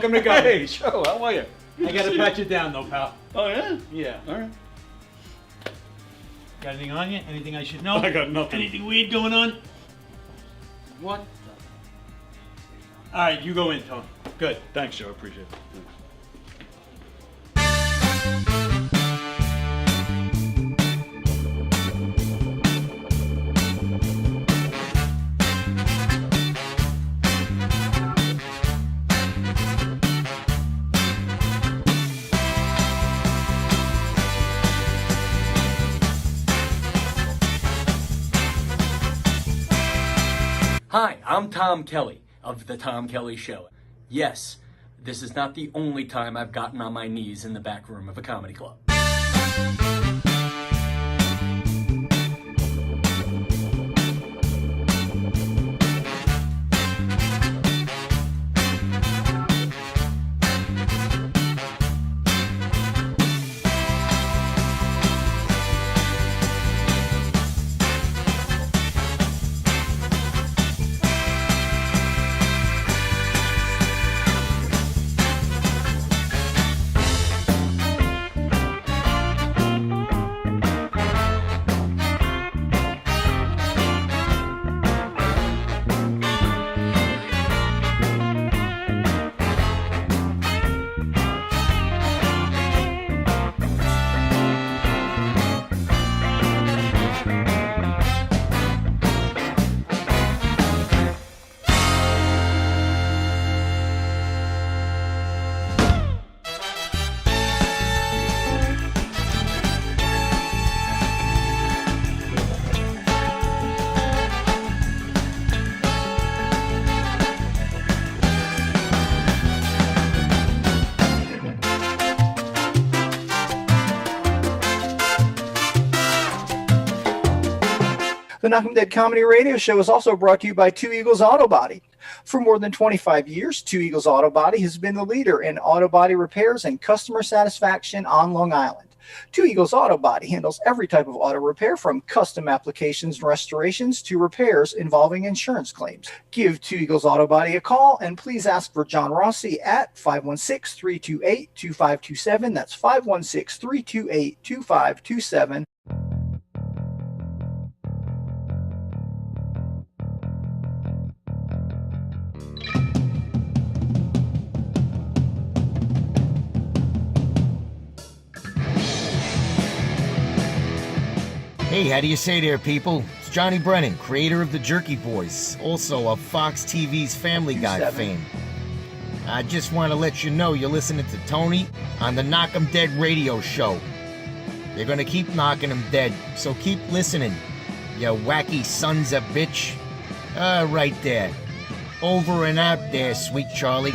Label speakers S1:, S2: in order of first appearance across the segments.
S1: welcome to go.
S2: Hey, Joe, how are you?
S1: I gotta pat you down though, pal.
S2: Oh, yeah?
S1: Yeah.
S2: All right.
S1: Got anything on you? Anything I should know?
S2: I got nothing.
S1: Anything weird going on?
S2: What?
S1: All right, you go in, Tony.
S2: Good. Thanks, Joe. I appreciate it. Thanks.
S3: Hi, I'm Tom Kelly of The Tom Kelly Show. Yes, this is not the only time I've gotten on my knees in the back room of a comedy club.
S4: The Knockem Dead Comedy Radio Show is also brought to you by Two Eagles Auto Body. For more than 25 years, Two Eagles Auto Body has been the leader in auto body repairs and customer satisfaction on Long Island. Two Eagles Auto Body handles every type of auto repair from custom applications and restorations to repairs involving insurance claims. Give Two Eagles Auto Body a call and please ask for John Rossi at 516-328-2527. That's 516-328-2527.
S5: Hey, how do you say there, people? It's Johnny Brennan, creator of the Jerky Boys, also of Fox TV's Family Guy fame. I just want to let you know you're listening to Tony on the Knockem Dead radio show. They're gonna keep knocking them dead, so keep listening, you wacky sons of bitch. Right there. Over and out there, sweet Charlie.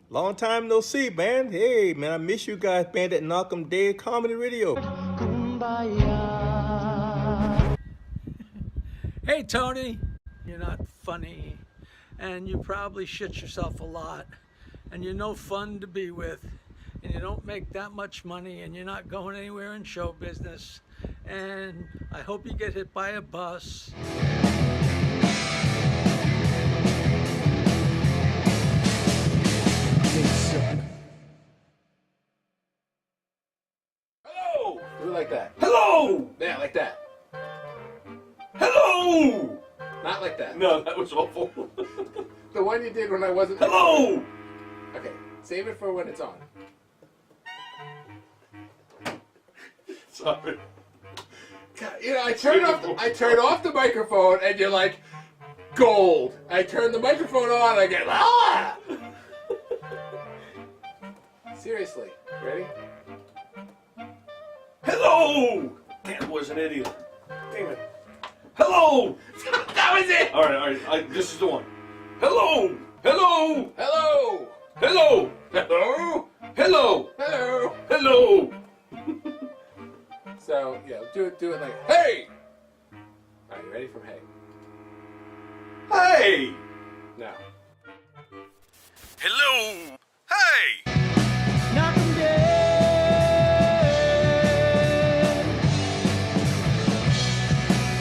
S6: Long time no see, man. Hey, man, I miss you guys, man, at Knockem Dead Comedy Radio.
S7: Hey, Tony, you're not funny, and you probably shit yourself a lot, and you're no fun to be with, and you don't make that much money, and you're not going anywhere in show business, and I hope you get hit by a bus.
S8: Hello! Do it like that.
S2: Hello!
S8: Yeah, like that.
S2: Hello!
S8: Not like that.
S2: No, that was awful.
S8: The one you did when I wasn't.
S2: Hello!
S8: Okay, save it for when it's on.
S2: Sorry.
S8: God, you know, I turn off the microphone, and you're like, gold. I turn the microphone on, and I get ah. Seriously, ready?
S2: Hello! Damn, I was an idiot. Damn it. Hello!
S8: That was it!
S2: Alright, this is the one. Hello! Hello!
S8: Hello!
S2: Hello!
S8: Hello!
S2: Hello!
S8: Hello!
S2: Hello!
S8: So, yeah, do it like, hey! Alright, you ready from hey?
S2: Hey!
S8: Now.
S2: Hello! Hey!
S9: Knockem Dead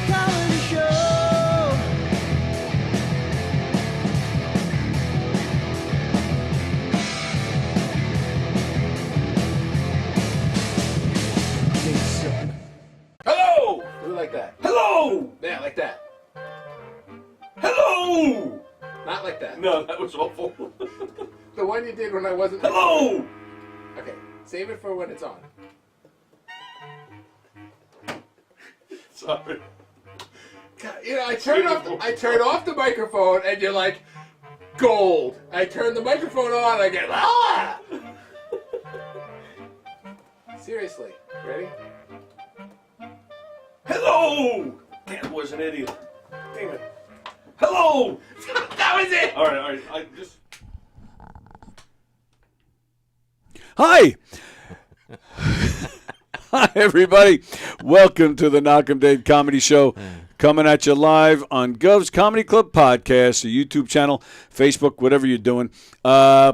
S9: Comedy Show.
S8: like that.
S2: No, that was awful.
S8: The one you did when I wasn't.
S2: Hello!
S8: Okay, save it for when it's on.
S2: Sorry.
S8: God, I turn off the microphone, and you're like, gold. I turn the microphone on, I get ah. Seriously, ready?
S2: Hello! That was an idiot. Damn it. Hello!
S8: That was it.
S2: All right. I just.
S10: Hi! Hi, everybody. Welcome to the Knockem Day Comedy Show. Coming at you live on Gov's Comedy Club Podcast, the YouTube channel, Facebook, whatever you're doing.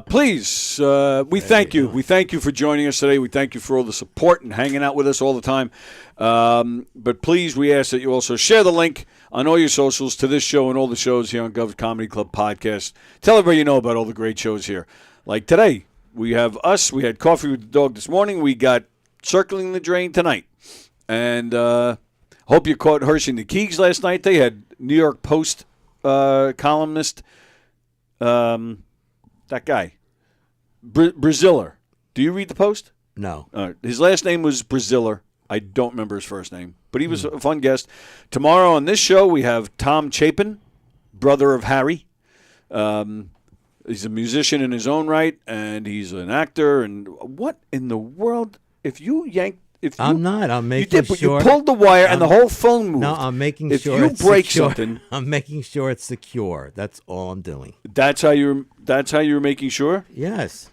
S10: Please, we thank you. We thank you for joining us today. We thank you for all the support and hanging out with us all the time. But please, we ask that you also share the link on all your socials to this show and all the shows here on Gov's Comedy Club Podcast. Tell everybody you know about all the great shows here. Like today, we have us. We had Coffee with the Dog this morning. We got Circling the Drain tonight. And hope you caught Hershey and the Keegs last night. They had New York Post columnist, that guy, Braziller. Do you read the Post?
S11: No.
S10: His last name was Braziller. I don't remember his first name, but he was a fun guest. Tomorrow on this show, we have Tom Chapin, brother of Harry. He's a musician in his own right, and he's an actor. And what in the world? If you yank,
S11: I'm not. I'm making
S10: but
S11: sure.
S10: You pulled the wire, and the whole phone moved.
S11: No, I'm making
S10: if
S11: sure.
S10: If you
S11: it's
S10: break
S11: secure.
S10: something,
S11: I'm making sure it's secure. That's all I'm doing.
S10: That's how you're making sure.
S11: Yes.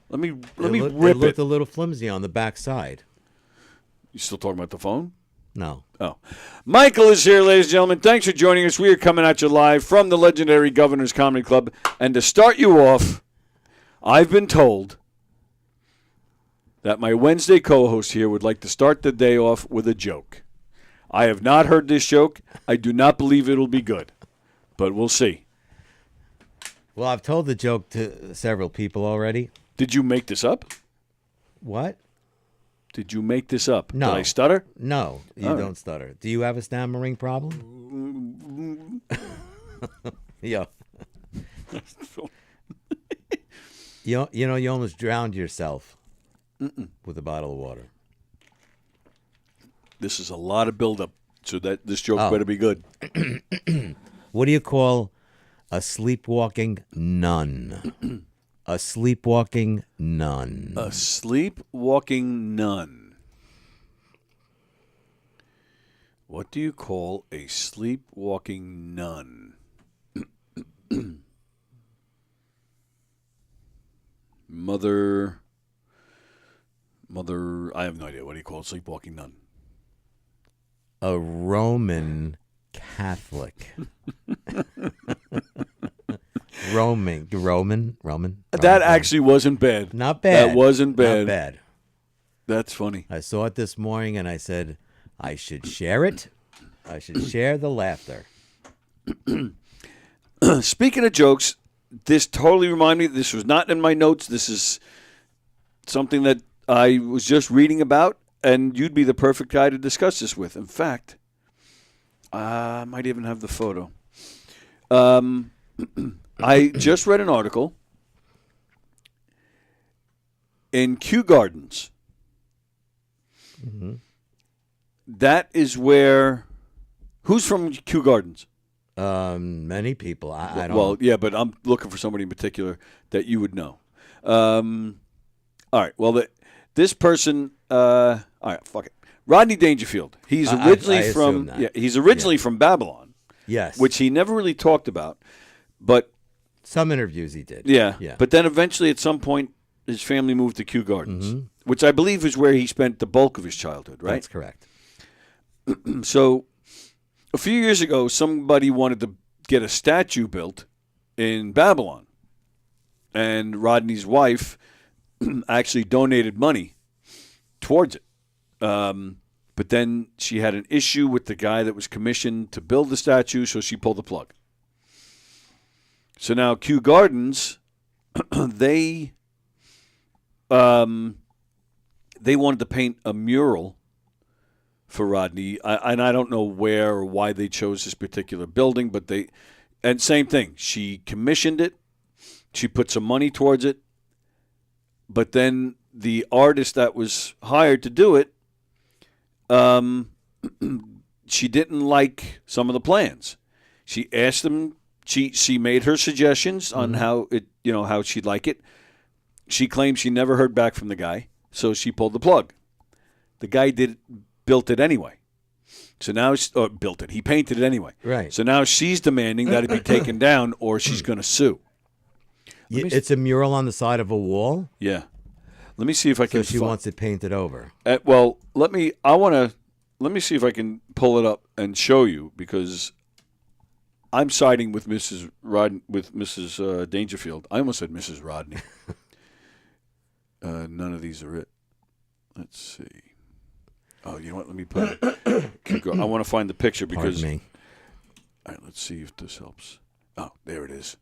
S10: Let me
S11: It
S10: rip
S11: looked a little flimsy on the back side.
S10: You still talking about the phone?
S11: No.
S10: Oh. Michael is here, ladies and gentlemen. Thanks for joining us. We are coming at you live from the legendary Governor's Comedy Club. And to start you off, I've been told that my Wednesday co-host here would like to start the day off with a joke. I have not heard this joke. I do not believe it'll be good, but we'll see.
S11: Well, I've told the joke to several people already.
S10: Did you make this up?
S11: What?
S10: Did you make this up?
S11: No.
S10: Did I stutter?
S11: No, you
S10: All
S11: don't
S10: right.
S11: stutter. Do you have a stammering problem? Yeah. You almost drowned yourself with a bottle of water.
S10: This is a lot of buildup, so that this joke better be good.
S11: What do you call a sleepwalking nun? A sleepwalking nun.
S10: A sleepwalking nun. What do you call a sleepwalking nun? Mother, I have no idea. What do you call a sleepwalking nun?
S11: A Roman Catholic. Roman.
S10: That actually wasn't bad.
S11: Not bad.
S10: That wasn't bad.
S11: Not bad.
S10: That's funny.
S11: I saw it this morning and I said, I should share it. I should share the laughter.
S10: Speaking of jokes, this totally reminded me, this was not in my notes. This is something that I was just reading about, and you'd be the perfect guy to discuss this with. In fact, I might even have the photo. I just read an article in Kew Gardens.
S11: Mm-hmm.
S10: That is where... Who's from Kew Gardens?
S11: Many people. I don't.
S10: Well, yeah, but I'm looking for somebody in particular that you would know. All right. Well, this person. All right. Fuck it. Rodney Dangerfield. He's originally
S11: I
S10: from.
S11: that.
S10: Yeah. He's originally from Babylon.
S11: Yes.
S10: Which he never really talked about, but
S11: some interviews he did.
S10: Yeah.
S11: Yeah.
S10: But then eventually, at some point, his family moved to Kew Gardens, which I believe is where he spent the bulk of his childhood. Right.
S11: That's correct.
S10: So, a few years ago, somebody wanted to get a statue built in Babylon. And Rodney's wife actually donated money towards it. But then she had an issue with the guy that was commissioned to build the statue, so she pulled the plug. So now Kew Gardens, they wanted to paint a mural for Rodney, and I don't know where or why they chose this particular building, but And same thing. She commissioned it. She put some money towards it. But then the artist that was hired to do it, she didn't like some of the plans. She asked them. She made her suggestions on how she'd like it. She claimed she never heard back from the guy, so she pulled the plug. The guy built it anyway. So now built it. He painted it anyway.
S11: Right.
S10: So now she's demanding that it be taken down, or she's going to sue.
S11: It's a mural on the side of a wall.
S10: Yeah. Let me see if I can.
S11: So she wants it painted over.
S10: Well, let me see if I can pull it up and show you, because I'm siding with Mrs. Dangerfield. I almost said Mrs. Rodney. None of these are it. Let's see. Oh, you know what? Let me put it. I want to find the picture because.
S11: Pardon me.
S10: All right, let's see if this helps. Oh, there it is.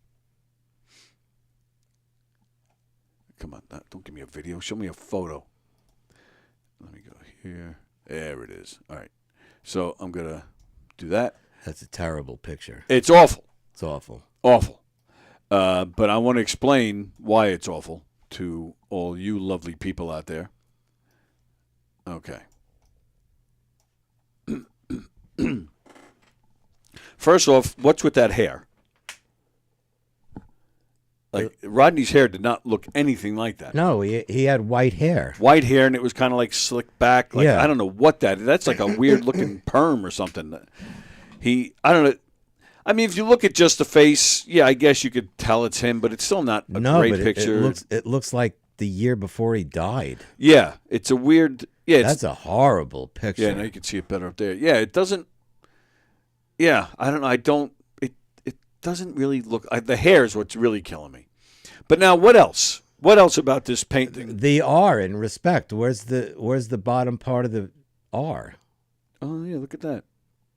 S10: Come on, don't give me a video. Show me a photo. Let me go here. There it is. All right. So I'm going to do that.
S11: That's a terrible picture.
S10: It's awful.
S11: It's awful.
S10: Awful. But I want to explain why it's awful to all you lovely people out there. Okay. First off, what's with that hair? Like, Rodney's hair did not look anything like that.
S11: No, he had white hair.
S10: White hair, and it was kind of like slicked back. Like,
S11: yeah.
S10: I don't know what that's like a weird looking perm or something. I don't know. I mean, if you look at just the face, yeah, I guess you could tell it's him, but it's still not a great picture.
S11: It looks like the year before he died.
S10: Yeah, it's a weird. Yeah,
S11: that's a horrible picture.
S10: Yeah, now you can see it better up there. Yeah, it doesn't. Yeah, I don't know. It doesn't really look. The hair is what's really killing me. But now, what else? What else about this painting?
S11: The R in respect. Where's the bottom part of the R?
S10: Oh yeah, look at that.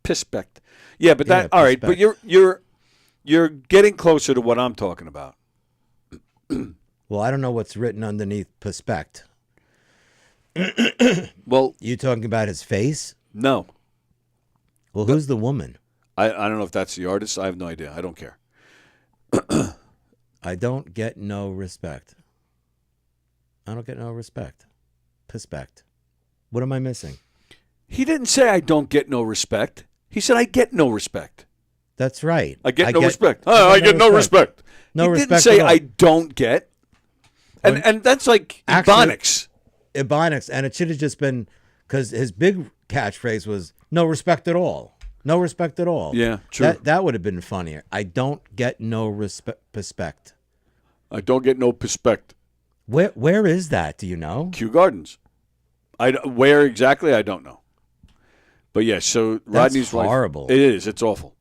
S10: Pispect. Yeah, but that all right. But you're getting closer to what I'm talking about.
S11: Well, I don't know what's written underneath Pispect.
S10: Well,
S11: you talking about his face?
S10: No.
S11: Well, who's the woman?
S10: I don't know if that's the artist. I have no idea. I don't care.
S11: I don't get no respect. I don't get no respect. Pispect. What am I missing?
S10: He didn't say I don't get no respect. He said I get no respect.
S11: That's right.
S10: I get no respect. I get no respect.
S11: No
S10: he
S11: respect.
S10: He didn't say I don't get. And that's like Ebonics.
S11: Ebonics. And it should have just been, because his big catchphrase was no respect at all. No respect at all.
S10: Yeah, true.
S11: That would have been funnier. I don't get no respect.
S10: I don't get no respect.
S11: Where is that? Do you know?
S10: Kew Gardens. Where exactly? I don't know. But yeah, so Rodney's
S11: horrible.
S10: It is. It's awful.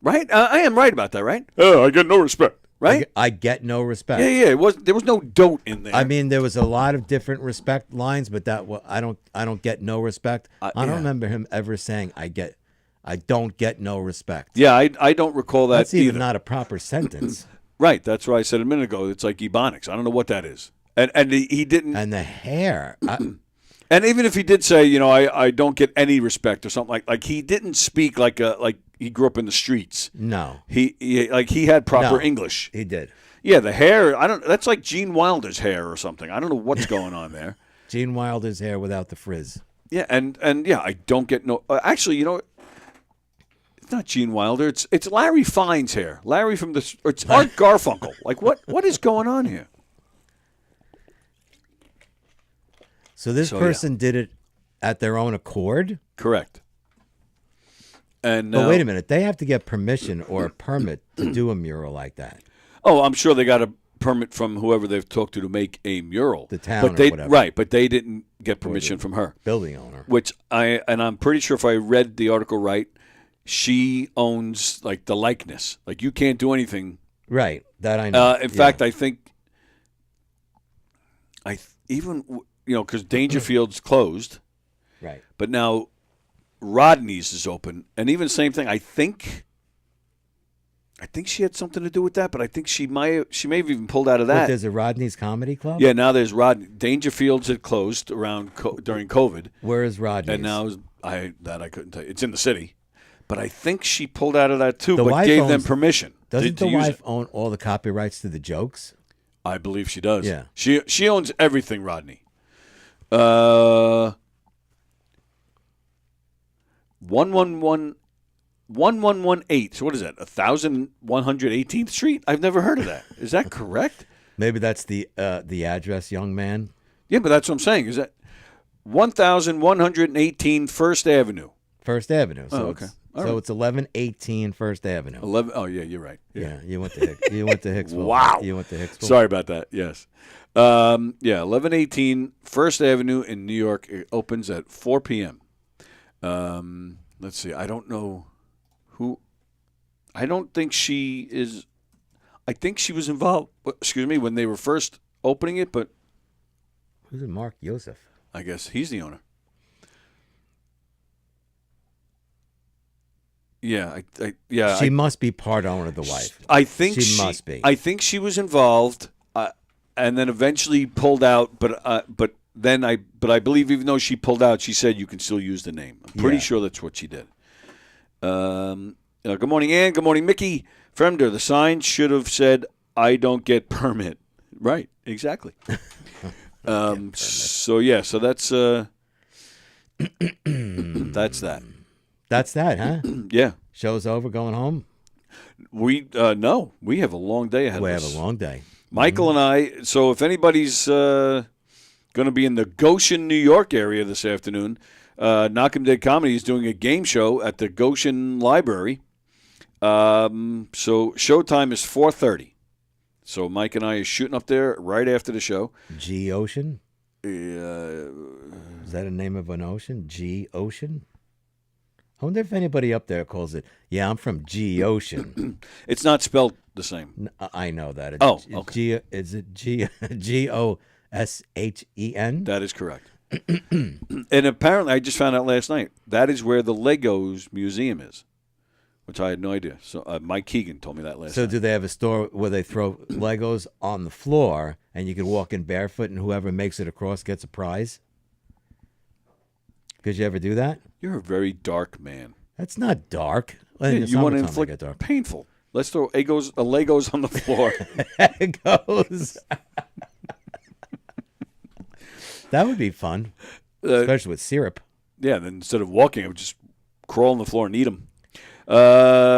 S10: Right? I am right about that, right? I get no respect. Right?
S11: I get no respect.
S10: Yeah. There was no don't in there.
S11: I mean, there was a lot of different respect lines, but I don't get no respect. I don't remember him ever saying I don't get no respect.
S10: Yeah, I don't recall that
S11: That's even
S10: either.
S11: not a proper sentence.
S10: Right, that's what I said a minute ago. It's like Ebonics. I don't know what that is. And he didn't.
S11: And the hair.
S10: And even if he did say, I don't get any respect or something like he didn't speak like he grew up in the streets.
S11: No.
S10: He had proper English.
S11: He did.
S10: Yeah, the hair, that's like Gene Wilder's hair or something. I don't know what's going on there.
S11: Gene Wilder's hair without the frizz.
S10: Yeah, and yeah, I don't get no. Actually, it's not Gene Wilder. It's Larry Fine's hair. Larry from it's Art Garfunkel. Like what is going on here?
S11: So this person did it at their own accord?
S10: Correct. And
S11: but wait a minute, they have to get permission or a permit to do a mural like that.
S10: Oh, I'm sure they got a permit from whoever they've talked to make a mural.
S11: The town
S10: but they,
S11: or whatever.
S10: Right, but they didn't get permission from her.
S11: Building owner.
S10: Which I'm pretty sure if I read the article right, she owns like the likeness. Like you can't do anything.
S11: Right, that I know.
S10: In fact, I think because Dangerfield's closed.
S11: Right.
S10: But now Rodney's is open. And even the same thing, I think she had something to do with that, but I think she may have even pulled out of that.
S11: There's a Rodney's Comedy Club?
S10: Yeah, now there's Rodney. Dangerfield's had closed during COVID.
S11: Where is Rodney's?
S10: And now I couldn't tell you. It's in the city. But I think she pulled out of that too,
S11: The
S10: but
S11: wife
S10: gave them
S11: owns-
S10: permission.
S11: Doesn't
S10: to
S11: the
S10: use
S11: wife
S10: it.
S11: own all the copyrights to the jokes?
S10: I believe she does.
S11: Yeah.
S10: She owns everything, Rodney. 1118. So what is that? 1118th Street? I've never heard of that. Is that correct?
S11: Maybe that's the address, young man.
S10: Yeah, but that's what I'm saying. Is that 1118 First Avenue?
S11: First Avenue. So
S10: okay.
S11: It's,
S10: All
S11: so
S10: right.
S11: it's 1118 First Avenue.
S10: 11. Oh yeah, you're right.
S11: Yeah, you went to you went to Hicksville.
S10: Wow.
S11: You went to Hicksville.
S10: Sorry about that. Yes. Yeah, 1118 First Avenue in New York. It opens at 4 p.m. Let's see. I don't know who. I don't think she is. I think she was involved. Excuse me, when they were first opening it, but
S11: Who's it? Mark Joseph.
S10: I guess he's the owner. Yeah, yeah.
S11: She must be part owner of the wife.
S10: I think
S11: she must be.
S10: I think she was involved, and then eventually pulled out. But then I believe even though she pulled out, she said you can still use the name. I'm pretty sure that's what she did. Good morning, Ann. Good morning, Mickey. Fremder, the sign should have said "I don't get permit." Right, exactly. So yeah, so that's that's that.
S11: That's that, huh?
S10: Yeah.
S11: Show's over. Going home.
S10: No, we have a long day ahead
S11: We
S10: of
S11: have
S10: us.
S11: a long day.
S10: Michael and I. So if anybody's going to be in the Goshen, New York area this afternoon, Knockem Dead Comedy is doing a game show at the Goshen Library. So showtime is 4:30. So Mike and I are shooting up there right after the show.
S11: G Ocean.
S10: Is
S11: Is that a name of an ocean? G Ocean. I wonder if anybody up there calls it. Yeah, I'm from G Ocean.
S10: It's not spelled the same.
S11: I know that.
S10: Oh,
S11: it's
S10: okay.
S11: Is it Goshen?
S10: That is correct. And apparently, I just found out last night, that is where the Legos Museum is, which I had no idea. So Mike Keegan told me that last
S11: So
S10: night.
S11: do they have a store where they throw Legos on the floor and you can walk in barefoot and whoever makes it across gets a prize? Could you ever do that?
S10: You're a very dark man.
S11: That's not dark. Well, in the
S10: You want to
S11: summertime, I get
S10: inflict
S11: dark.
S10: painful. Let's throw Legos on the floor.
S11: Legos. That would be fun, especially with syrup.
S10: Yeah, then instead of walking, I would just crawl on the floor and eat them.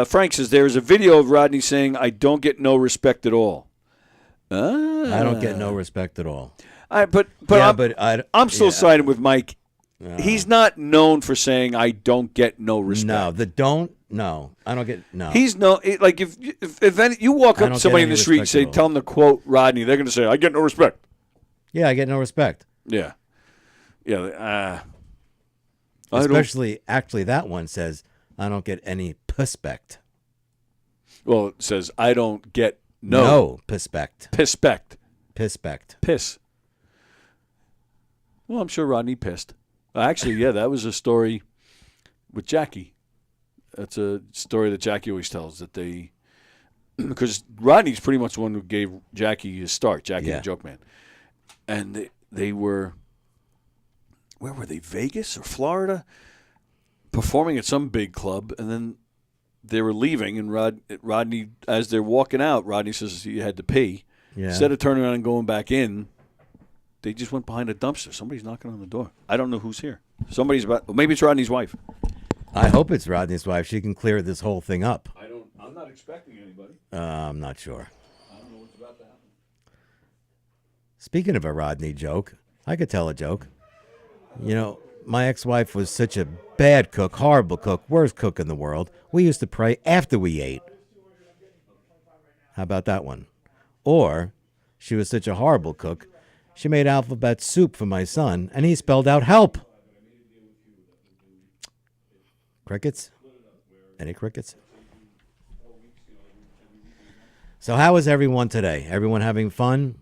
S10: Frank says, there is a video of Rodney saying, I don't get no respect at all.
S11: I don't get no respect at all.
S10: But I'm still siding with Mike. He's not known for saying I don't get no respect.
S11: No, I don't get no.
S10: He's like if you walk
S11: I
S10: up
S11: don't
S10: to somebody
S11: get
S10: in the
S11: any
S10: street and
S11: respect
S10: say,
S11: at all.
S10: tell them to quote Rodney, they're going to say, I get no respect.
S11: Yeah, I get no respect.
S10: Yeah. Yeah.
S11: Especially, actually, that one says, I don't get any perspect.
S10: Well, it says, I don't get no.
S11: No perspect.
S10: Pispect.
S11: Pispect.
S10: Piss. Well, I'm sure Rodney pissed. Actually, yeah, that was a story with Jackie. That's a story that Jackie always tells, that they, because Rodney's pretty much the one who gave Jackie his start, Jackie the Joke Man. And they were, where were they, Vegas or Florida? Performing at some big club, and then they were leaving, and Rodney, as they're walking out, Rodney says he had to pee.
S11: Yeah.
S10: Instead of turning around and going back in, they just went behind a dumpster. Somebody's knocking on the door. I don't know who's here. Maybe it's Rodney's wife.
S11: I hope it's Rodney's wife. She can clear this whole thing up.
S10: I'm not expecting anybody.
S11: I'm not sure.
S10: I don't know what's about to happen.
S11: Speaking of a Rodney joke, I could tell a joke. You know, my ex-wife was such a bad cook, horrible cook, worst cook in the world. We used to pray after we ate. How about that one? Or she was such a horrible cook, she made alphabet soup for my son, and he spelled out help. Crickets? Any crickets? So how is everyone today? Everyone having fun?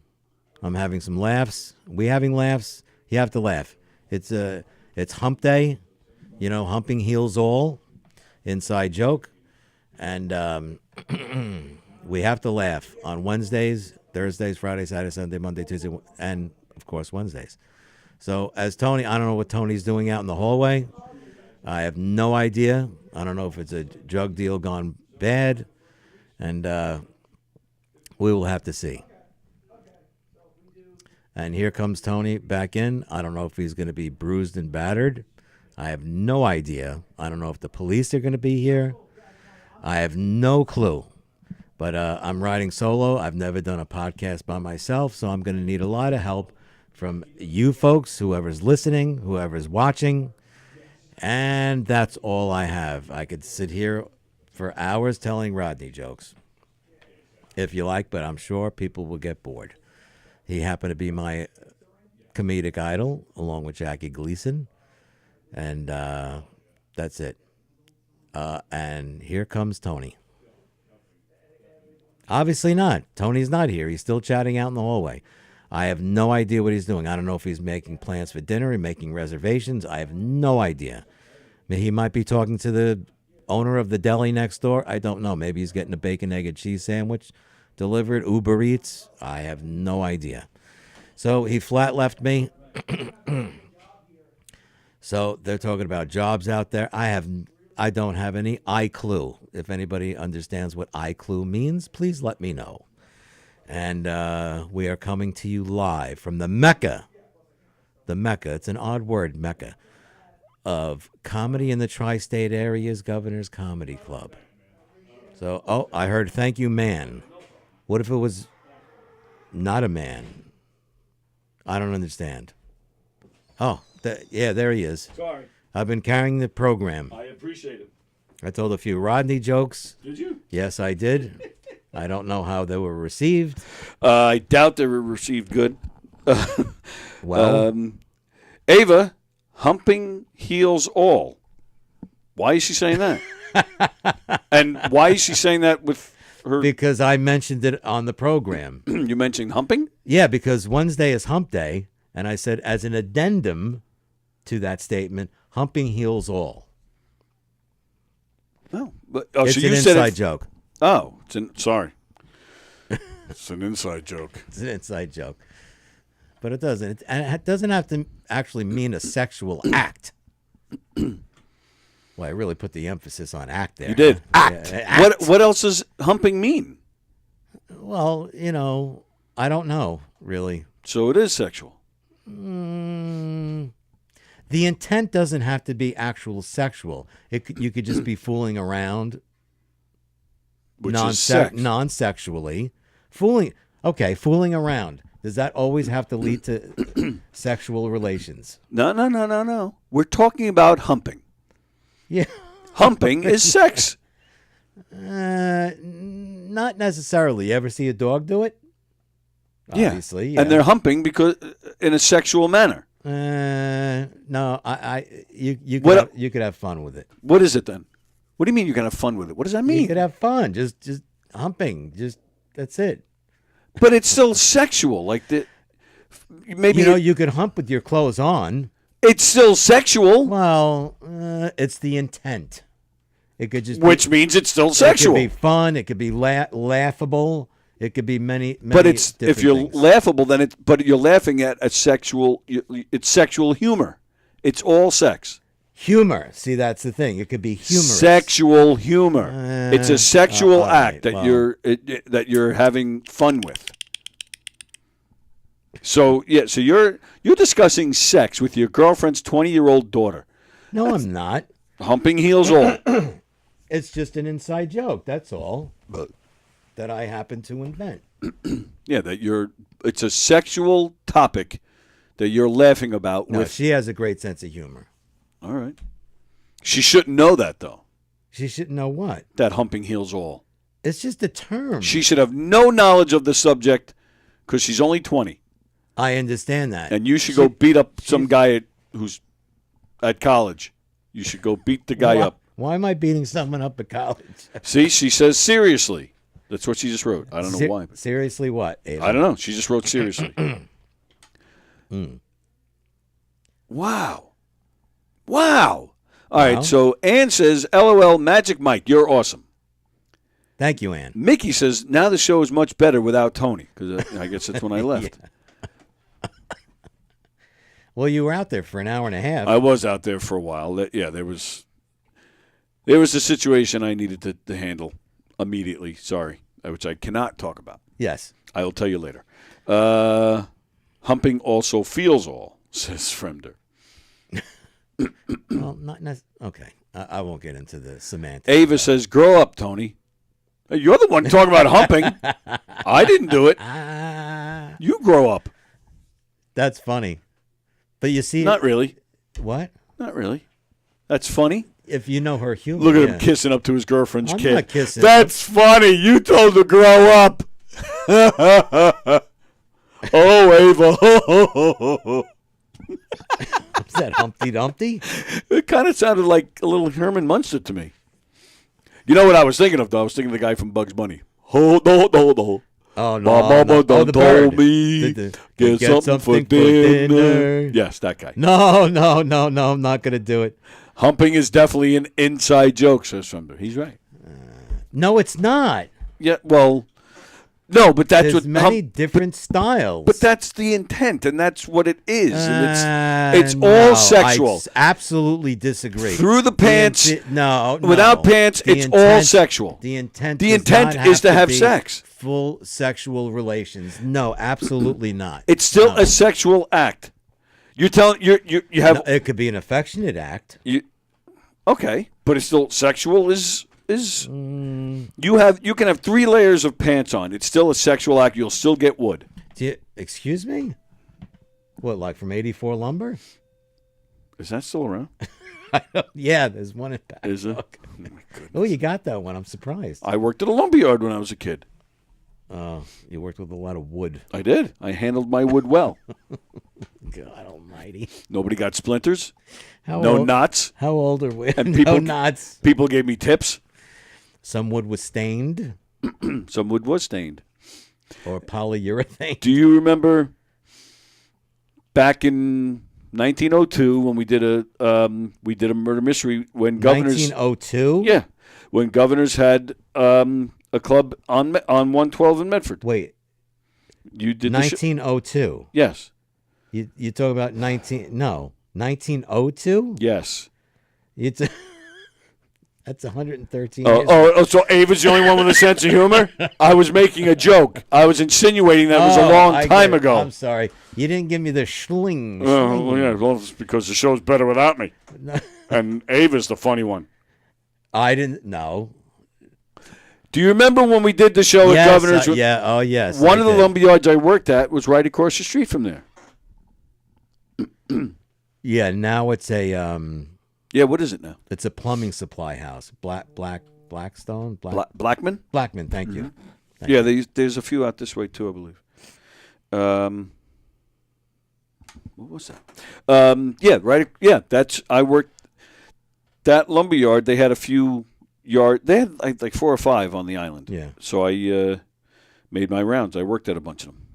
S11: I'm having some laughs. We having laughs? You have to laugh. It's hump day. You know, humping heals all. Inside joke. And we have to laugh on Wednesdays, Thursdays, Fridays, Saturday, Sunday, Monday, Tuesday, and, of course, Wednesdays. So as Tony, I don't know what Tony's doing out in the hallway, I have no idea. I don't know if it's a drug deal gone bad, and we will have to see. And here comes Tony back in. I don't know if he's going to be bruised and battered. I have no idea. I don't know if the police are going to be here. I have no clue. But I'm riding solo. I've never done a podcast by myself, so I'm going to need a lot of help from you folks, whoever's listening, whoever's watching. And that's all I have. I could sit here for hours telling Rodney jokes, if you like, but I'm sure people will get bored. He happened to be my comedic idol, along with Jackie Gleason. And that's it. And here comes Tony. Obviously not. Tony's not here. He's still chatting out in the hallway. I have no idea what he's doing. I don't know if he's making plans for dinner and making reservations. I have no idea. He might be talking to the owner of the deli next door. I don't know. Maybe he's getting a bacon, egg, and cheese sandwich delivered. Uber Eats. I have no idea. So he flat left me. So they're talking about jobs out there. I don't have any clue. If anybody understands what clue means, please let me know. And we are coming to you live from the Mecca. The Mecca. It's an odd word, Mecca. Of comedy in the tri-state area's Governor's Comedy Club. So, I heard thank you, man. What if it was not a man? I don't understand. Oh, yeah, there he is.
S10: Sorry.
S11: I've been carrying the program.
S10: I appreciate it.
S11: I told a few Rodney jokes.
S10: Did you?
S11: Yes, I did. I don't know how they were received.
S10: I doubt they were received good.
S11: Well,
S10: Ava, humping heals all. Why is she saying that? And why is she saying that with her?
S11: because I mentioned it on the program.
S10: You mentioned humping?
S11: Yeah, because Wednesday is hump day, and I said as an addendum to that statement, humping heals all.
S10: No. But,
S11: It's
S10: so
S11: an
S10: you said
S11: inside joke.
S10: Oh, sorry. It's an inside joke.
S11: It's an inside joke. But it doesn't. It doesn't have to actually mean a sexual act. Well, I really put the emphasis on act there.
S10: You did.
S11: Act.
S10: Yeah,
S11: Act.
S10: What else does humping mean?
S11: Well, I don't know, really.
S10: So it is sexual.
S11: The intent doesn't have to be actual sexual. You could just be fooling around.
S10: Which is sex.
S11: Non-sexually. Fooling around. Does that always have to lead to sexual relations?
S10: No. We're talking about humping.
S11: Yeah.
S10: Humping is sex.
S11: Not necessarily. You ever see a dog do it? Obviously, yeah.
S10: And they're humping because in a sexual manner.
S11: No, you could have fun with it.
S10: What is it then? What do you mean you can have fun with it? What does that mean?
S11: You could have fun, just humping, that's it.
S10: But it's still sexual, like maybe
S11: you could hump with your clothes on.
S10: It's still sexual.
S11: Well, it's the intent. It could just
S10: which means it's still sexual.
S11: It could be fun. It could be laughable. It could be many.
S10: But it's if you're
S11: things.
S10: laughable, then but you're laughing at a sexual. It's sexual humor. It's all sex.
S11: Humor. See, that's the thing. It could be humorous.
S10: Sexual humor. It's a sexual act that you're having fun with. So so you're discussing sex with your girlfriend's 20-year-old daughter.
S11: No, I'm not.
S10: Humping heals all.
S11: It's just an inside joke. That's all. That I happen to invent.
S10: Yeah, it's a sexual topic that you're laughing about.
S11: No, she has a great sense of humor.
S10: All right. She shouldn't know that, though.
S11: She shouldn't know what?
S10: That humping heals all.
S11: It's just a term.
S10: She should have no knowledge of the subject because she's only 20.
S11: I understand that.
S10: And you should go beat up some guy who's at college. You should go beat the guy up.
S11: Why am I beating someone up at college?
S10: See, she says seriously. That's what she just wrote. I don't know why.
S11: Seriously what, Ava?
S10: I don't know. She just wrote seriously. Wow. All right, so Ann says, LOL, Magic Mike, you're awesome.
S11: Thank you, Ann.
S10: Mickey says, now the show is much better without Tony, because I guess that's when I left.
S11: Well, you were out there for an hour and a half.
S10: I was out there for a while. There was a situation I needed to handle immediately. Sorry, which I cannot talk about.
S11: Yes.
S10: I will tell you later. Humping also feels all, says Fremder.
S11: Well, not okay. I won't get into the semantics.
S10: Ava says, grow up, Tony. You're the one talking about humping. I didn't do it. You grow up.
S11: That's funny. But you see...
S10: Not really.
S11: What?
S10: Not really. That's funny.
S11: If you know her humor.
S10: Look at him kissing up to his girlfriend's kid.
S11: I'm not kissing.
S10: That's funny. You told her to grow up. Oh, Ava.
S11: Is that Humpty Dumpty?
S10: It kind of sounded like a little Herman Munster to me. You know what I was thinking of, though? I was thinking of the guy from Bugs Bunny. Hold.
S11: Oh, no.
S10: My mama done
S11: the
S10: told
S11: bird.
S10: me get something for dinner. Yes, that guy.
S11: No. I'm not going to do it.
S10: Humping is definitely an inside joke, says Fremder. He's right.
S11: No, it's not.
S10: Yeah, well, no, but that's
S11: There's
S10: what
S11: many different styles.
S10: But that's the intent, and that's what it is. And it's all sexual.
S11: I absolutely disagree.
S10: Through the pants,
S11: no.
S10: Without pants, it's all sexual.
S11: The intent.
S10: The intent is to have sex.
S11: Full sexual relations. No, absolutely not.
S10: It's still a sexual act. You're telling you have.
S11: No, it could be an affectionate act.
S10: Okay, but it's still sexual. You can have 3 layers of pants on. It's still a sexual act. You'll still get wood.
S11: Excuse me? What, like from 84 Lumber?
S10: Is that still around?
S11: Yeah, there's one in back.
S10: Is it? Oh,
S11: oh, you got that one. I'm surprised.
S10: I worked at a lumberyard when I was a kid.
S11: Oh, you worked with a lot of wood.
S10: I did. I handled my wood well.
S11: God almighty.
S10: Nobody got splinters.
S11: No
S10: knots.
S11: How old are we?
S10: And people,
S11: no knots.
S10: People gave me tips.
S11: Some wood was stained.
S10: Some wood was stained.
S11: Or polyurethane.
S10: Do you remember back in 1902 when we did a murder mystery when governors
S11: 1902?
S10: Yeah. When governors had a club on 112 in Medford.
S11: Wait.
S10: You did
S11: 1902.
S10: Yes.
S11: You talk about 1902?
S10: Yes.
S11: That's 113 years.
S10: So Ava's the only one with a sense of humor? I was making a joke. I was insinuating that was a long time ago.
S11: I'm sorry. You didn't give me the schling.
S10: Well, yeah, it's because the show's better without me. And Ava's the funny one.
S11: I didn't know.
S10: Do you remember when we did the show at Governor's?
S11: Yeah. Oh, yes.
S10: One of the lumberyards I worked at was right across the street from there.
S11: Yeah. Now it's a.
S10: Yeah. What is it now?
S11: It's a plumbing supply house. Blackstone.
S10: Blackman.
S11: Blackman. Thank you.
S10: There's a few out this way too, I believe. What was that? Yeah. Right. Yeah. I worked that lumberyard. They had a few. They had like 4 or 5 on the island.
S11: Yeah.
S10: So I made my rounds. I worked at a bunch of them.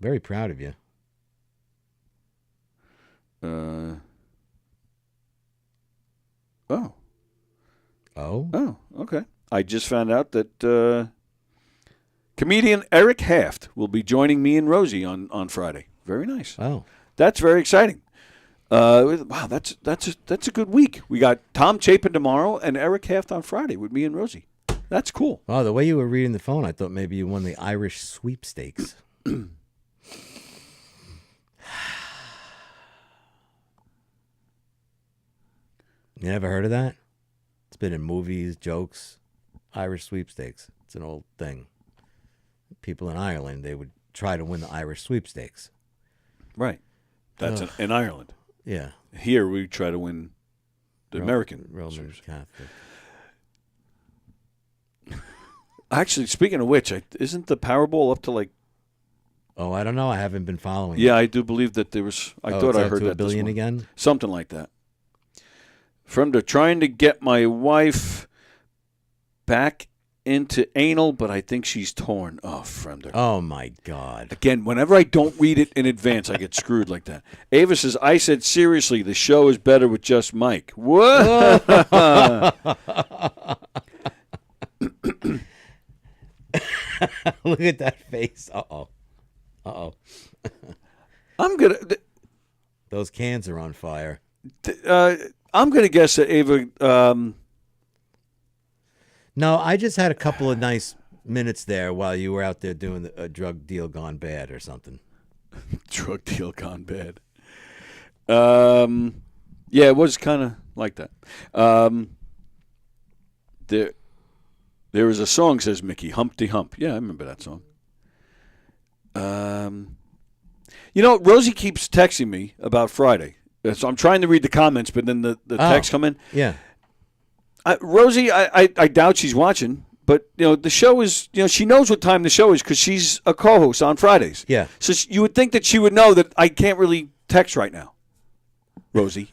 S11: Very proud of you.
S10: Oh, okay. I just found out that comedian Eric Haft will be joining me and Rosie on Friday. Very nice.
S11: Oh.
S10: That's very exciting. Wow, that's a good week. We got Tom Chapin tomorrow and Eric Haft on Friday with me and Rosie. That's cool.
S11: Oh, the way you were reading the phone, I thought maybe you won the Irish sweepstakes. You never heard of that? It's been in movies, jokes. Irish sweepstakes. It's an old thing. People in Ireland, they would try to win the Irish sweepstakes.
S10: Right. That's in Ireland.
S11: Yeah.
S10: Here we try to win the American
S11: Roman Catholic.
S10: Actually, speaking of which, isn't the Powerball up to like?
S11: Oh, I don't know. I haven't been following.
S10: Yeah, I do believe that there was. I thought I heard
S11: to
S10: that
S11: $1 billion
S10: this
S11: again.
S10: Something like that. From trying to get my wife back into anal, but I think she's torn. Oh, Fremder.
S11: Oh, my God.
S10: Again, whenever I don't read it in advance, I get screwed like that. Ava says, I said, seriously, the show is better with just Mike. What?
S11: Look at that face. Uh-oh.
S10: I'm going to...
S11: Those cans are on fire.
S10: I'm going to guess that Ava.
S11: No, I just had a couple of nice minutes there while you were out there doing a drug deal gone bad or something.
S10: Drug deal gone bad. Yeah, it was kind of like that. There was a song, says Mickey, Humpty Hump. Yeah, I remember that song. Rosie keeps texting me about Friday. So I'm trying to read the comments, but then the texts come in.
S11: Yeah.
S10: Rosie, I doubt she's watching, but the show is, she knows what time the show is because she's a co-host on Fridays.
S11: Yeah.
S10: So you would think that she would know that I can't really text right now, Rosie.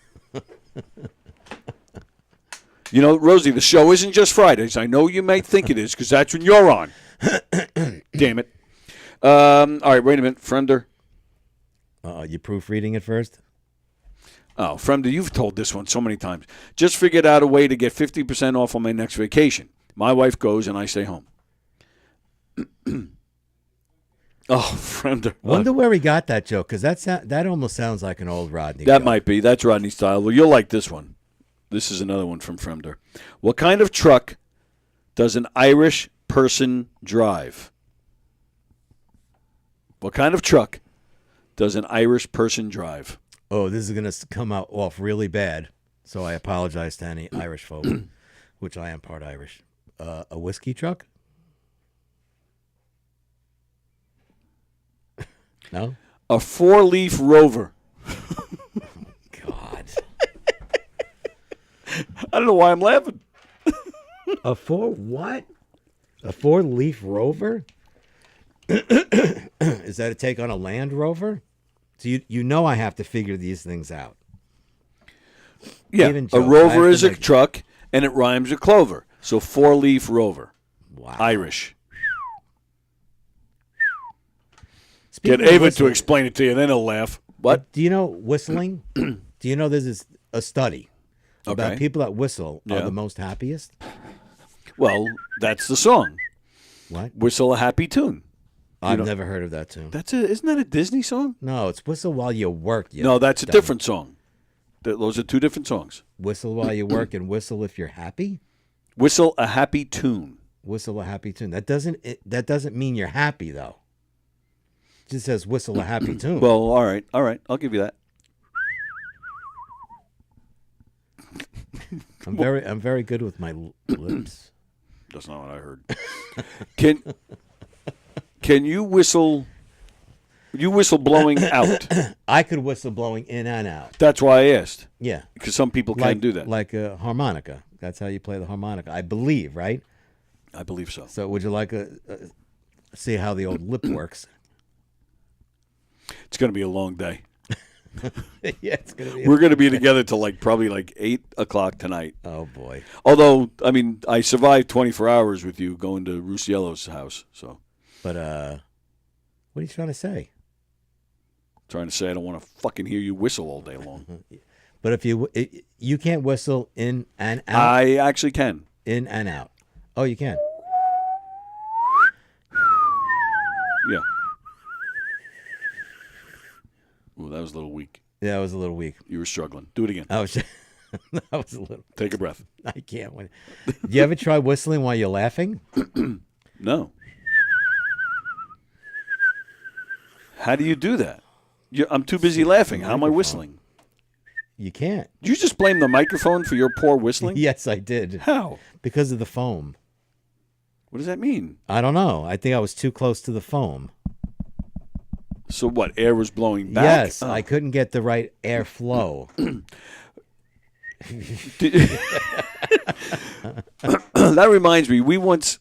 S10: Rosie, the show isn't just Fridays. I know you may think it is because that's when you're on. Damn it. All right, wait a minute, Fremder.
S11: You proofreading it first?
S10: Oh, Fremder, you've told this one so many times. Just figured out a way to get 50% off on my next vacation. My wife goes and I stay home. Oh, Fremder.
S11: Wonder where he got that joke, because that almost sounds like an old Rodney
S10: That
S11: joke.
S10: might be. That's Rodney style. Well, you'll like this one. This is another one from Fremder. What kind of truck does an Irish person drive? What kind of truck does an Irish person drive?
S11: Oh, this is going to come out off really bad, so I apologize to any Irish folk, which I am part Irish. A whiskey truck? No?
S10: A 4-leaf rover.
S11: God.
S10: I don't know why I'm laughing.
S11: A 4-leaf rover? Is that a take on a Land Rover? So you know I have to figure these things out.
S10: Yeah,
S11: Even
S10: a
S11: jokes, I
S10: rover
S11: have
S10: is
S11: to
S10: a
S11: make-
S10: truck, and it rhymes with clover. So 4-leaf rover.
S11: Wow.
S10: Irish.
S11: Speaking
S10: Get
S11: of
S10: Ava to
S11: whistling-
S10: explain it to you, then he'll laugh. What?
S11: Do you know whistling? Do you know there's a study about
S10: Okay.
S11: people that whistle are
S10: Yeah.
S11: the most happiest?
S10: Well, that's the song.
S11: What?
S10: Whistle a happy tune.
S11: I've never heard of that tune.
S10: Isn't that a Disney song?
S11: No, it's whistle while you work. You
S10: No, that's a
S11: dummy.
S10: different song. Those are two different songs.
S11: Whistle while you work and whistle if you're happy.
S10: Whistle a happy tune.
S11: Whistle a happy tune. That doesn't mean you're happy though. It just says whistle a happy tune.
S10: Well, all right. I'll give you that.
S11: I'm very good with my lips.
S10: That's not what I heard. Can you whistle? You whistle blowing out.
S11: I could whistle blowing in and out.
S10: That's why I asked.
S11: Yeah,
S10: Because some people
S11: like,
S10: can't do that.
S11: Like a harmonica. That's how you play the harmonica, I believe, right?
S10: I believe so.
S11: So, would you like see how the old lip works?
S10: It's going to be a long day.
S11: Yeah, it's gonna be.
S10: We're going to be together till probably 8 o'clock tonight.
S11: Oh boy.
S10: Although, I mean, I survived 24 hours with you going to Rusciello's house. So,
S11: But what are you trying to say?
S10: trying to say I don't want to fucking hear you whistle all day long.
S11: But if you can't whistle in and out.
S10: I actually can.
S11: In and out. Oh, you can.
S10: Yeah. Ooh, that was a little weak.
S11: Yeah, it was a little weak.
S10: You were struggling. Do it again.
S11: I was. That was a little.
S10: Take a breath.
S11: I can't win. Do you ever try whistling while you're laughing?
S10: No. How do you do that? I'm too busy laughing. How am I whistling?
S11: You can't.
S10: Did you just blame the microphone for your poor whistling?
S11: Yes, I did.
S10: How?
S11: Because of the foam.
S10: What does that mean?
S11: I don't know. I think I was too close to the foam.
S10: So what? Air was blowing back?
S11: Yes,
S10: Oh.
S11: I couldn't get the right air flow.
S10: That reminds me, we once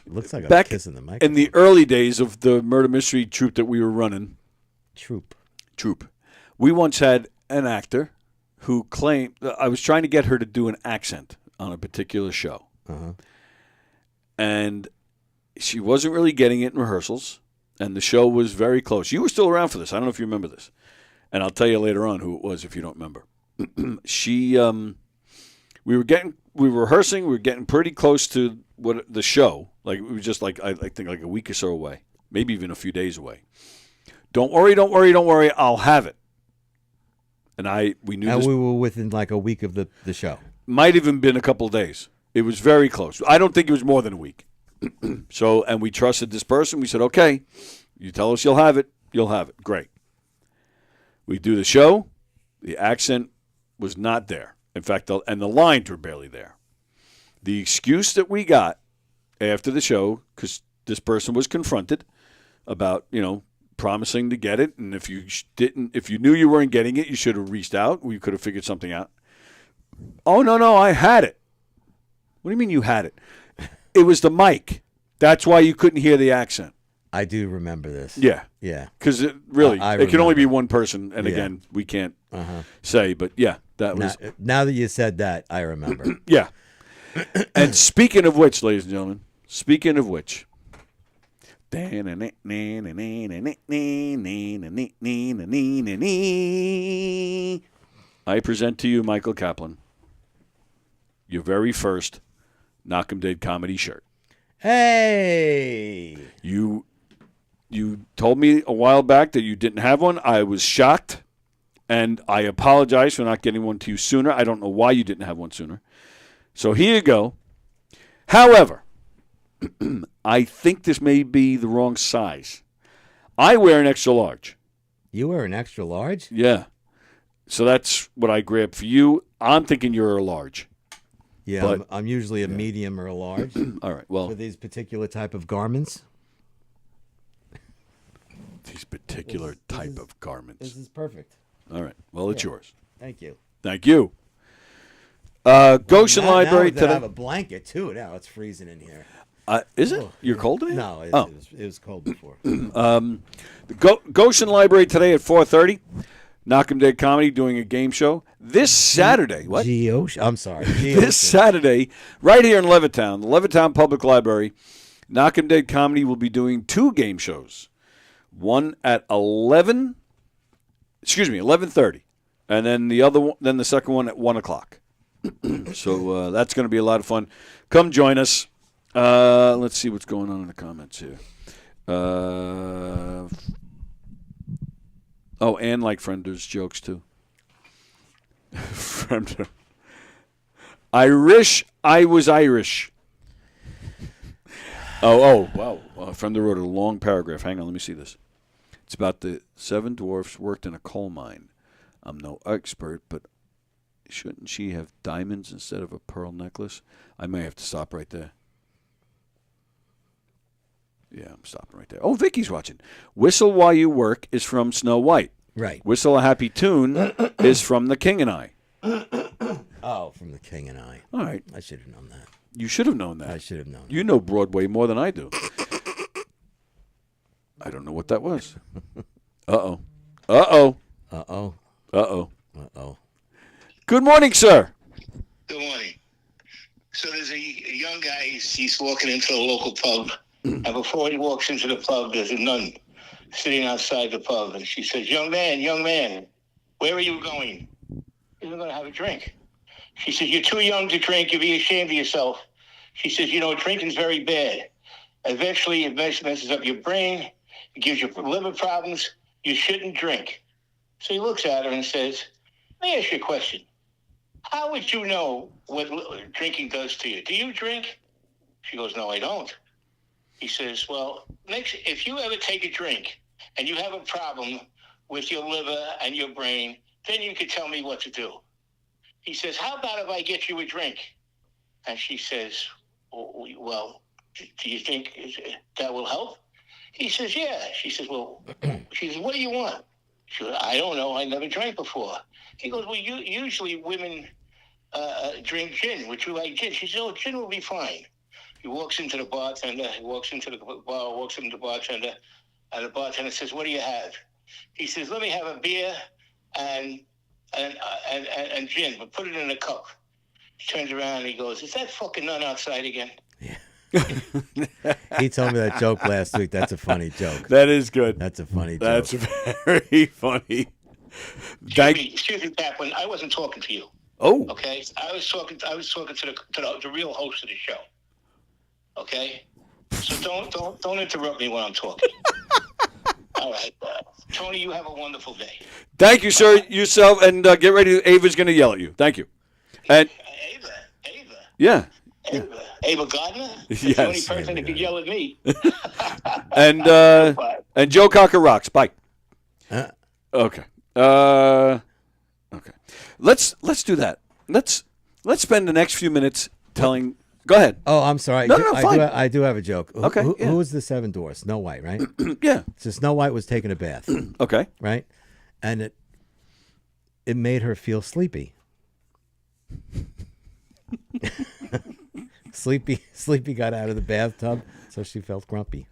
S11: Looks like I'm
S10: back
S11: kissing the microphone.
S10: in the early days of the murder mystery troupe that we were running.
S11: Troop.
S10: We once had an actor who claimed I was trying to get her to do an accent on a particular show, and she wasn't really getting it in rehearsals. And the show was very close. You were still around for this. I don't know if you remember this, and I'll tell you later on who it was if you don't remember. We were rehearsing. We were getting pretty close to what the show. Like it was just I think a week or so away, maybe even a few days away. Don't worry. I'll have it. And we knew
S11: And
S10: this
S11: we were within like a week of the show.
S10: might even been a couple of days. It was very close. I don't think it was more than a week. So, and we trusted this person. We said, okay, you tell us you'll have it. You'll have it. Great. We do the show. The accent was not there. In fact, and the lines were barely there. The excuse that we got after the show, because this person was confronted about, promising to get it, and if you knew you weren't getting it, you should have reached out. We could have figured something out. Oh, no, I had it. What do you mean you had it? It was the mic. That's why you couldn't hear the accent.
S11: I do remember this.
S10: Yeah.
S11: Yeah.
S10: Because really,
S11: I
S10: it can only
S11: remember.
S10: be one person, and again, we can't say, but yeah, that was.
S11: Now that you said that, I remember.
S10: Yeah. And speaking of which, ladies and gentlemen, I present to you, Michael Kaplan, your very first Knockem Dead comedy shirt.
S11: Hey!
S10: You told me a while back that you didn't have one. I was shocked, and I apologize for not getting one to you sooner. I don't know why you didn't have one sooner. So here you go. However, I think this may be the wrong size. I wear an extra large.
S11: You wear an extra large?
S10: Yeah. So that's what I grabbed for you. I'm thinking you're a large.
S11: Yeah,
S10: but,
S11: I'm usually a medium or a large.
S10: All right, well.
S11: For these particular type of garments.
S10: These particular type of garments.
S11: This is perfect.
S10: All right, well, it's yours.
S11: Thank you.
S10: Thank you. Goshen Library
S11: now
S10: today.
S11: I have a blanket, too. Now it's freezing in here.
S10: Is it? You're cold today?
S11: No, it was cold before.
S10: The Goshen Library today at 4:30. Knockem Dead Comedy doing a game show. This Saturday. What?
S11: I'm sorry.
S10: This Saturday, right here in Levittown, the Levittown Public Library, Knockem Dead Comedy will be doing 2 game shows. One at 11:30. And then the second one at 1 o'clock. So that's going to be a lot of fun. Come join us. Let's see what's going on in the comments here. And like Friender's jokes too. Friender. I wish I was Irish. Wow. Friender wrote a long paragraph. Hang on, let me see this. It's about the 7 dwarfs worked in a coal mine. I'm no expert, but shouldn't she have diamonds instead of a pearl necklace? I may have to stop right there. Yeah, I'm stopping right there. Oh, Vicky's watching. Whistle While You Work is from Snow White.
S11: Right.
S10: Whistle a Happy Tune is from The King and I.
S11: Oh, from The King and I.
S10: All right.
S11: I should have known that.
S10: You should have known that.
S11: I should have known
S10: You know Broadway more than I do. I don't know what that was. Uh-oh. Uh-oh.
S11: Uh-oh.
S10: Uh-oh.
S11: Uh-oh.
S10: Good morning, sir.
S12: Good morning. So there's a young guy, he's walking into a local pub, and before he walks into the pub, there's a nun sitting outside the pub, and she says, young man, where are you going? He's going to have a drink. She says, you're too young to drink, you'll be ashamed of yourself. She says, drinking's very bad. Eventually, it messes up your brain, it gives you liver problems, you shouldn't drink. So he looks at her and says, let me ask you a question. How would you know what drinking does to you? Do you drink? She goes, no, I don't. He says, well, if you ever take a drink and you have a problem with your liver and your brain, then you could tell me what to do. He says, how about if I get you a drink? And she says, well, do you think that will help? He says, yeah. She says, what do you want? She goes, I don't know. I never drank before. He goes, well, usually women drink gin. Would you like gin? She says, oh, gin will be fine. He walks into the bartender. And the bartender says, what do you have? He says, let me have a beer and gin, but put it in a cup. He turns around and he goes, is that fucking nun outside again?
S11: He told me that joke last week. That's a funny joke.
S10: That is good.
S11: That's a funny joke.
S10: That's very funny.
S12: Excuse me, Kaplan. I wasn't talking to you.
S10: Oh.
S12: Okay. I was talking to the real host of the show. Okay. So don't interrupt me when I'm talking. All right. Tony, you have a wonderful day.
S10: Thank you, sir. Yourself, and get ready. Ava's going to yell at you. Thank you. And
S12: Ava.
S10: yeah.
S12: Ava Gardner? That's
S10: Yes.
S12: the only person that could yell at me.
S10: And Joe Cocker rocks. Bye. Okay. Okay. Let's do that. Let's spend the next few minutes telling. Go ahead.
S11: Oh, I'm sorry.
S10: No, fine.
S11: I do have a joke.
S10: Okay,
S11: Who
S10: yeah.
S11: was the seven dwarfs? Snow White, right?
S10: Yeah.
S11: So Snow White was taking a bath.
S10: Okay.
S11: Right? And it made her feel sleepy. Sleepy got out of the bathtub, so she felt grumpy.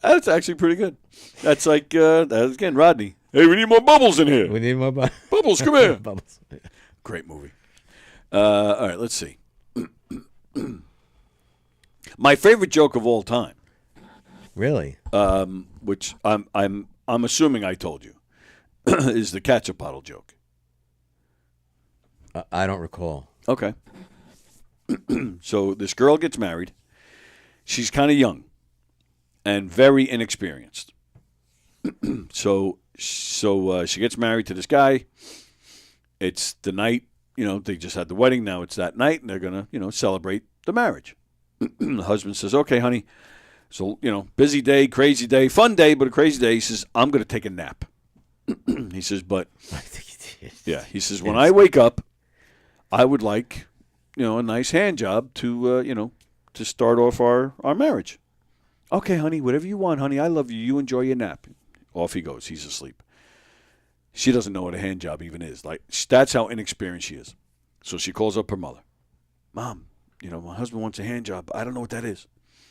S10: That's actually pretty good. That's like that's again, Rodney. Hey, we need more bubbles in here.
S11: We need more
S10: bubbles. Come here.
S11: Bubbles.
S10: Great movie. All right, let's see. My favorite joke of all time.
S11: Really?
S10: Which I'm assuming I told you, is the ketchup bottle joke.
S11: I don't recall.
S10: Okay. So this girl gets married. She's kind of young and very inexperienced. So she gets married to this guy. It's the night, they just had the wedding. Now it's that night, and they're going to, celebrate the marriage. The husband says, okay, honey. So, busy day, crazy day, fun day, but a crazy day. He says, I'm going to take a nap. He says, but, yeah, he says, when I wake up, I would like, a nice hand job to, to start off our marriage. Okay, honey, whatever you want, honey. I love you. You enjoy your nap. Off he goes. He's asleep. She doesn't know what a hand job even is. Like, that's how inexperienced she is. So she calls up her mother. Mom, my husband wants a hand job. I don't know what that is.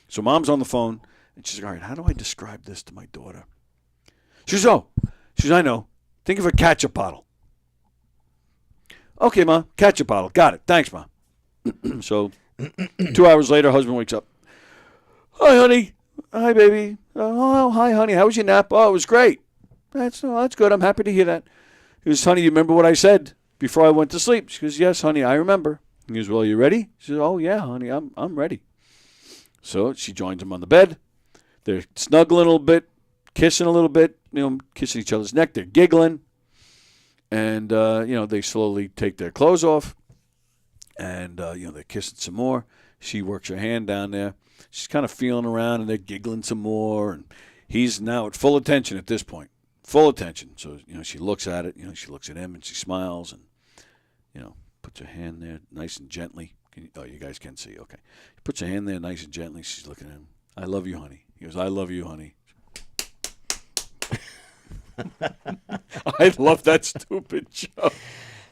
S10: So mom's on the phone, and she's like, all right, how do I describe this to my daughter? She says, I know. Think of a ketchup bottle. Okay, Ma, ketchup bottle. Got it. Thanks, Ma. So 2 hours later, husband wakes up. Hi, honey. Hi, baby. Oh, hi, honey. How was your nap? Oh, it was great. That's good. I'm happy to hear that. He goes, honey, you remember what I said before I went to sleep? She goes, yes, honey, I remember. He goes, well, you ready? She says, oh, yeah, honey, I'm ready. So she joins him on the bed. They're snuggling a little bit, kissing a little bit, kissing each other's neck. They're giggling. And, they slowly take their clothes off. And, they're kissing some more. She works her hand down there. She's kind of feeling around, and they're giggling some more. And he's now at full attention at this point. Full attention. So, she looks at it. She looks at him, and she smiles and, puts her hand there nice and gently. You guys can't see. Okay. He puts her hand there nice and gently. She's looking at him. I love you, honey. He goes, I love you, honey. I love that stupid joke.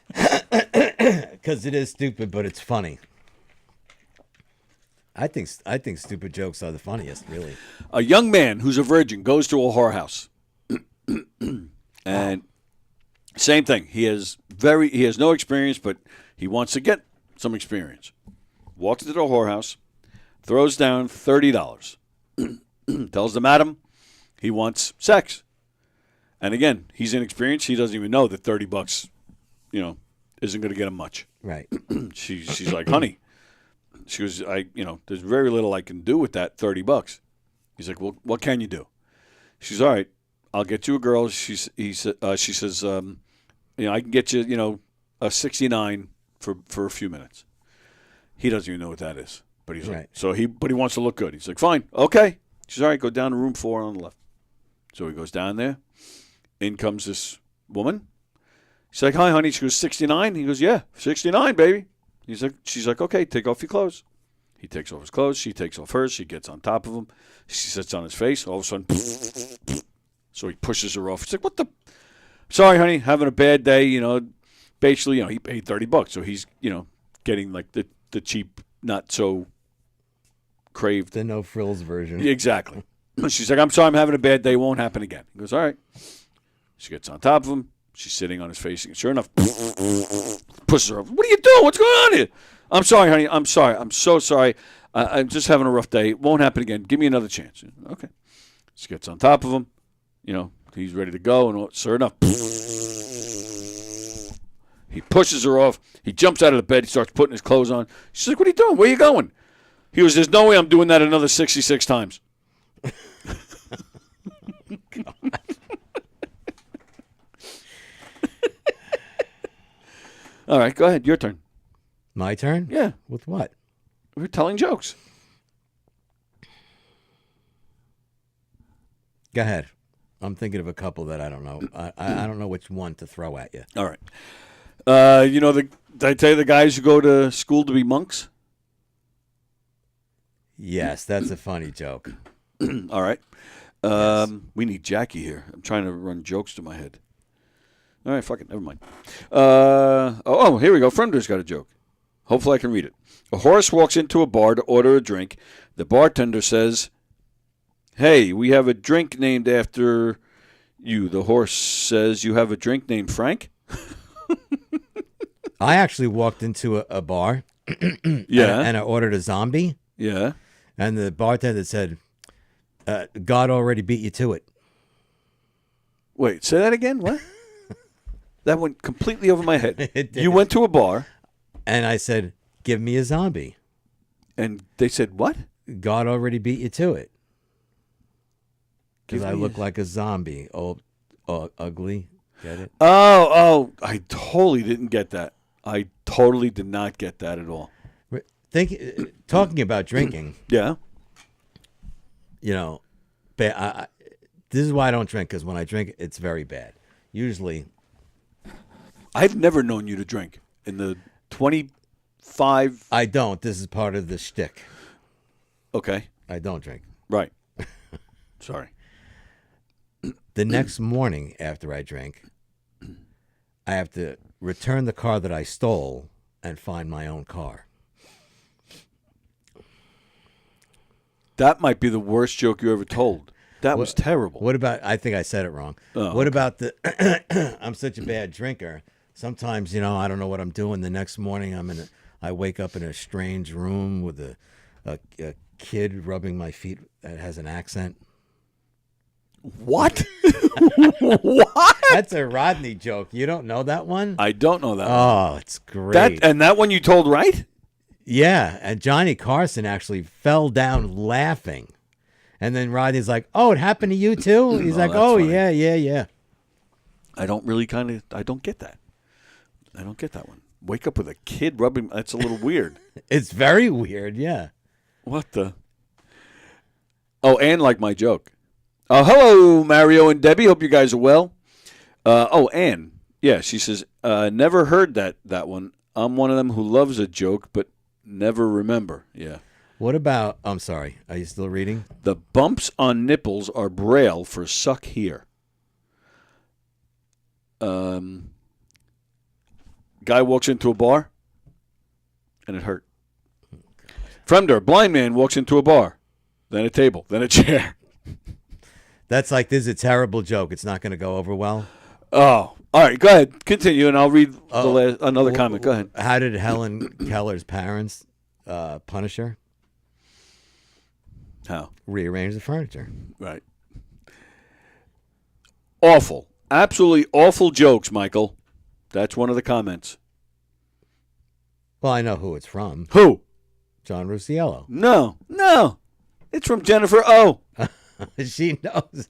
S11: Because it is stupid, but it's funny. I think stupid jokes are the funniest, really.
S10: A young man who's a virgin goes to a whorehouse. And same thing. He has no experience, but he wants to get some experience. Walks into the whorehouse, throws down $30. Tells the madam he wants sex. And again, he's inexperienced. He doesn't even know that $30, isn't going to get him much.
S11: Right.
S10: She's like, honey. She goes, there's very little I can do with that $30. He's like, well, what can you do? She's all right. I'll get you a girl. She says, I can get you, a 69 for a few minutes. He doesn't even know what that is, but he's
S11: right.
S10: Like, but he wants to look good. He's like, fine, okay. She's all right. Go down to room 4 on the left. So he goes down there. In comes this woman. She's like, hi, honey. She goes, 69. He goes, yeah, 69, baby. She's like, okay, take off your clothes. He takes off his clothes. She takes off hers. She gets on top of him. She sits on his face. All of a sudden, so he pushes her off. She's like, what the? Sorry, honey, having a bad day. Basically, he paid $30, so he's, getting like the cheap, not so craved.
S11: The no frills version.
S10: Exactly. She's like, I'm sorry, I'm having a bad day. It won't happen again. He goes, all right. She gets on top of him. She's sitting on his face. Sure enough, pushes her off. What are you doing? What's going on here? I'm sorry, honey. I'm sorry. I'm so sorry. I'm just having a rough day. It won't happen again. Give me another chance. Okay. She gets on top of him. He's ready to go. And sure enough, he pushes her off. He jumps out of the bed. He starts putting his clothes on. She's like, what are you doing? Where are you going? He goes, there's no way I'm doing that another 66 times. All right, go ahead. Your turn.
S11: My turn?
S10: Yeah.
S11: With what?
S10: We're telling jokes.
S11: Go ahead. I'm thinking of a couple that I don't know. I don't know which one to throw at you.
S10: All right. Did I tell you the guys who go to school to be monks?
S11: Yes, that's a funny joke.
S10: All right.
S11: Yes.
S10: We need Jackie here. I'm trying to run jokes to my head. All right, fuck it. Never mind. Here we go. Fremder's got a joke. Hopefully I can read it. A horse walks into a bar to order a drink. The bartender says, "Hey, we have a drink named after you." The horse says, "You have a drink named Frank?"
S11: I actually walked into a bar.
S10: Yeah.
S11: And I ordered a zombie.
S10: Yeah.
S11: And the bartender said, God already beat you to it.
S10: Wait, say that again? What? That went completely over my head.
S11: It did.
S10: You went to a bar.
S11: And I said, give me a zombie.
S10: And they said, what?
S11: God already beat you to it. Because
S10: Give
S11: I
S10: me
S11: look
S10: a-
S11: like a zombie. Oh, ugly. Get it?
S10: Oh, I totally didn't get that. I totally did not get that at all.
S11: Talking about drinking.
S10: Yeah.
S11: You know, this is why I don't drink, because when I drink, it's very bad. Usually.
S10: I've never known you to drink in the 25.
S11: I don't. This is part of the shtick.
S10: Okay.
S11: I don't drink.
S10: Right. Sorry.
S11: The next morning after I drink, I have to return the car that I stole and find my own car.
S10: That might be the worst joke you ever told. That was terrible.
S11: What about, I think I said it wrong.
S10: Oh,
S11: what about I'm such a bad drinker. Sometimes, I don't know what I'm doing. The next morning I wake up in a strange room with a kid rubbing my feet that has an accent.
S10: What? What?
S11: That's a Rodney joke. You don't know that one?
S10: I don't know that one.
S11: Oh, it's great.
S10: That one you told right?
S11: Yeah, and Johnny Carson actually fell down laughing. And then Rodney's like, oh, it happened to you too? He's like,
S10: that's
S11: oh,
S10: funny.
S11: yeah.
S10: I don't really I don't get that. I don't get that one. Wake up with a kid rubbing, that's a little weird.
S11: It's very weird, yeah.
S10: What the? Oh, Ann liked my joke. Hello, Mario and Debbie. Hope you guys are well. Ann. Yeah, she says, never heard that one. I'm one of them who loves a joke, but never remember. Yeah.
S11: What about, I'm sorry, are you still reading?
S10: The bumps on nipples are Braille for suck here. Guy walks into a bar, and it hurt. Fremder, blind man walks into a bar, then a table, then a chair.
S11: That's like, this is a terrible joke. It's not going to go over well.
S10: Oh, all right. Go ahead. Continue, and I'll read another comment. Go ahead.
S11: How did Helen Keller's parents punish her?
S10: How?
S11: Rearrange the furniture.
S10: Right. Awful. Absolutely awful jokes, Michael. That's one of the comments.
S11: Well, I know who it's from.
S10: Who?
S11: John Rusiello.
S10: No. It's from Jennifer O.
S11: She knows.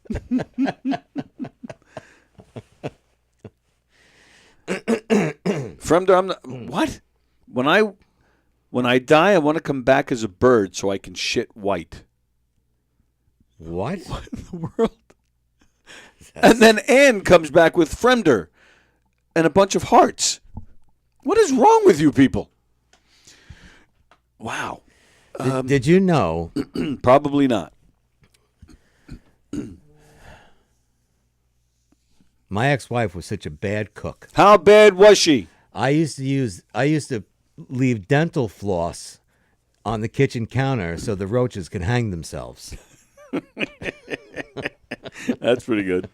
S10: Fremder, I'm not, what? When I die, I want to come back as a bird so I can shit white.
S11: What?
S10: What in the world? And then Ann comes back with Fremder and a bunch of hearts. What is wrong with you people? Wow.
S11: Did you know?
S10: Probably not.
S11: My ex-wife was such a bad cook.
S10: How bad was she?
S11: I used to leave dental floss on the kitchen counter so the roaches could hang themselves.
S10: That's pretty good.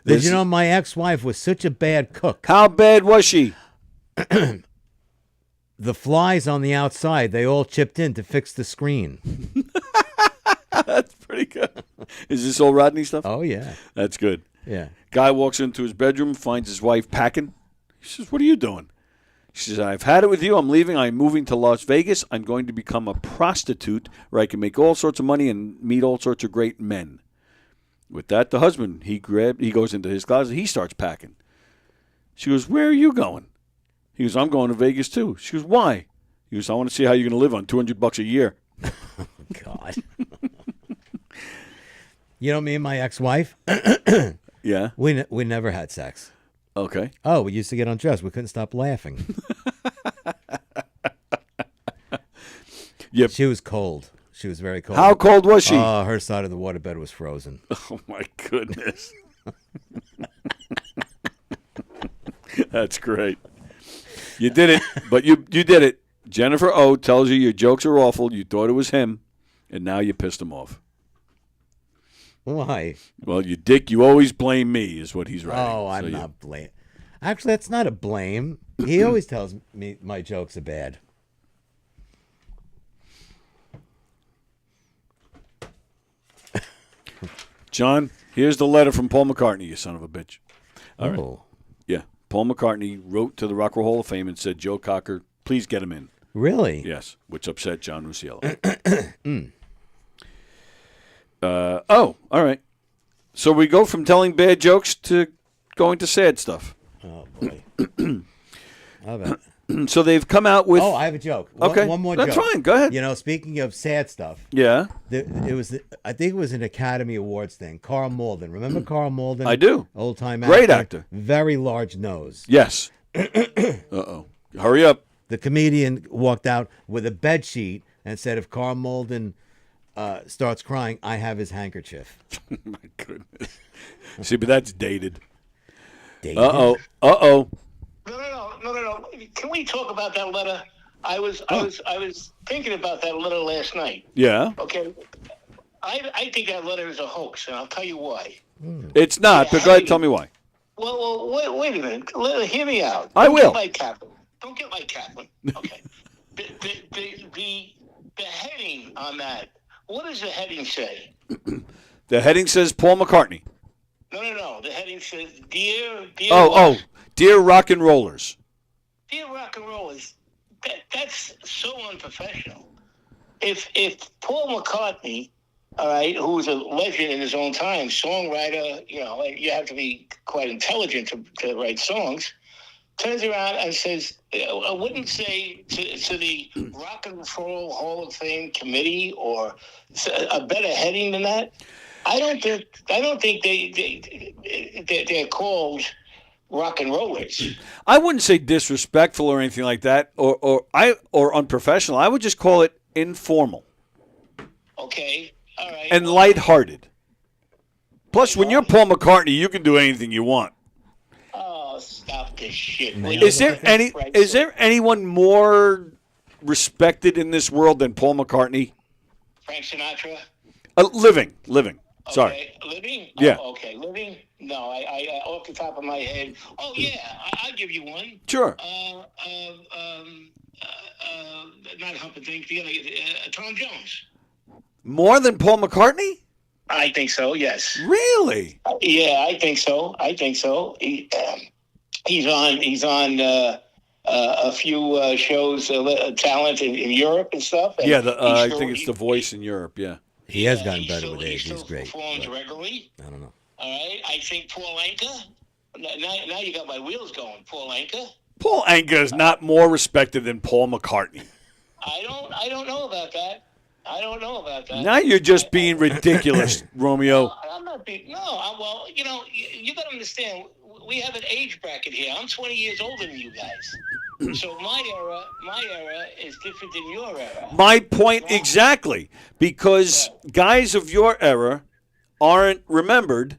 S11: Did you know my ex-wife was such a bad cook?
S10: How bad was she?
S11: The flies on the outside, they all chipped in to fix the screen.
S10: That's pretty good. Is this all Rodney stuff?
S11: Oh, yeah.
S10: That's good.
S11: Yeah.
S10: Guy walks into his bedroom, finds his wife packing. He says, what are you doing? She says, I've had it with you. I'm leaving. I'm moving to Las Vegas. I'm going to become a prostitute where I can make all sorts of money and meet all sorts of great men. With that, the husband, he goes into his closet. He starts packing. She goes, where are you going? He goes, I'm going to Vegas too. She goes, why? He goes, I want to see how you're going to live on $200 a year.
S11: God. You know, me and my ex-wife,
S10: yeah,
S11: we never had sex.
S10: Okay.
S11: Oh, we used to get undressed. We couldn't stop laughing.
S10: Yep.
S11: She was cold. She was very cold.
S10: How cold was she?
S11: Oh, her side of the waterbed was frozen.
S10: Oh, my goodness. That's great. You did it, but you did it. Jennifer O tells you your jokes are awful. You thought it was him, and now you pissed him off.
S11: Why?
S10: Well, you dick, you always blame me is what he's writing.
S11: Oh, I'm not blame. Actually, that's not a blame. He always tells me my jokes are bad.
S10: John, here's the letter from Paul McCartney, you son of a bitch. All right.
S11: Oh.
S10: Yeah. Paul McCartney wrote to the Rock and Roll Hall of Fame and said, Joe Cocker, please get him in.
S11: Really?
S10: Yes, which upset John Rusiello. All right. So we go from telling bad jokes to going to sad stuff.
S11: Oh, boy. How about
S10: So they've come out with...
S11: Oh, I have a joke.
S10: Okay.
S11: One more
S10: That's
S11: joke.
S10: fine. Go ahead.
S11: You know, speaking of sad stuff.
S10: Yeah.
S11: I think it was an Academy Awards thing. Carl Malden. Remember Carl Malden?
S10: I do.
S11: Old-time
S10: Great actor.
S11: Very large nose.
S10: Yes. Uh-oh. Hurry up.
S11: The comedian walked out with a bed sheet and said, if Carl Malden starts crying, I have his handkerchief.
S10: My goodness. See, but that's dated.
S11: Dated?
S10: Uh-oh.
S12: No. Can we talk about that letter? I was thinking about that letter last night.
S10: Yeah.
S12: Okay. I think that letter is a hoax, and I'll tell you why.
S10: It's not, but go ahead, tell me why.
S12: Well, wait a minute. Hear me out.
S10: I will.
S12: Don't get like Kaplan. Okay. The heading on that. What does the heading say?
S10: The heading says Paul McCartney.
S12: No. The heading says, Dear.
S10: Dear Rock and Rollers.
S12: Dear Rock and Rollers. That's so unprofessional. If Paul McCartney, all right, who's a legend in his own time, songwriter, you have to be quite intelligent to write songs, turns around and says, I wouldn't say to the Rock and Roll Hall of Fame committee or a better heading than that. I don't think they're called rock and rollers.
S10: I wouldn't say disrespectful or anything like that, or unprofessional. I would just call it informal.
S12: Okay, all right.
S10: And lighthearted. Plus, when you're Paul McCartney, you can do anything you want.
S12: Oh, stop this shit!
S10: Is there anyone more respected in this world than Paul McCartney?
S12: Frank Sinatra.
S10: Living.
S12: Okay.
S10: Sorry.
S12: Living?
S10: Yeah.
S12: Oh, okay, living? No, I off the top of my head. Oh, yeah, I'll give you one.
S10: Sure.
S12: Not Humperdinck, Tom Jones.
S10: More than Paul McCartney?
S12: I think so, yes.
S10: Really?
S12: Yeah, I think so. He's on a few shows, talent in Europe and stuff. And
S10: I think it's The Voice in Europe, yeah.
S11: He has gotten better with age. He's great.
S12: Performs regularly.
S11: I don't know.
S12: All right. I think Paul Anka. Now you got my wheels going. Paul Anka.
S10: Paul Anka is not more respected than Paul McCartney.
S12: I don't know about that.
S10: Now you're just being ridiculous, Romeo.
S12: I'm not being. No. Well, you got to understand. We have an age bracket here. I'm 20 years older than you guys. So my era is different than your era.
S10: My point exactly, because guys of your era aren't remembered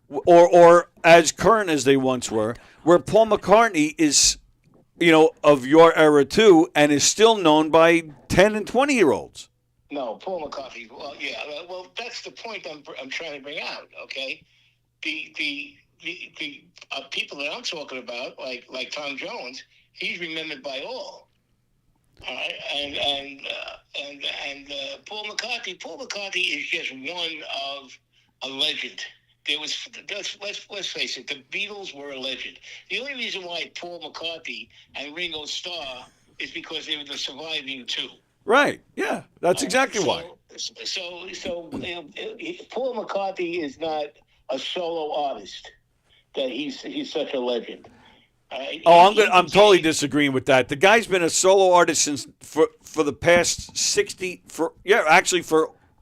S10: or as current as they once were, where Paul McCartney is, of your era too, and is still known by 10 and 20-year-olds.
S12: No, Paul McCartney. Well, yeah. Well, that's the point I'm trying to bring out. Okay, the people that I'm talking about, like Tom Jones, he's remembered by all. All right, and Paul McCartney. Paul McCartney is just one of a legend there was, let's face it, the Beatles were a legend. The only reason why Paul McCartney and Ringo Starr is because they were the surviving two.
S10: Right. Yeah. That's exactly why.
S12: So Paul McCartney is not a solo artist. That he's such a legend.
S10: I'm totally disagreeing with that. The guy's been a solo artist since for the past for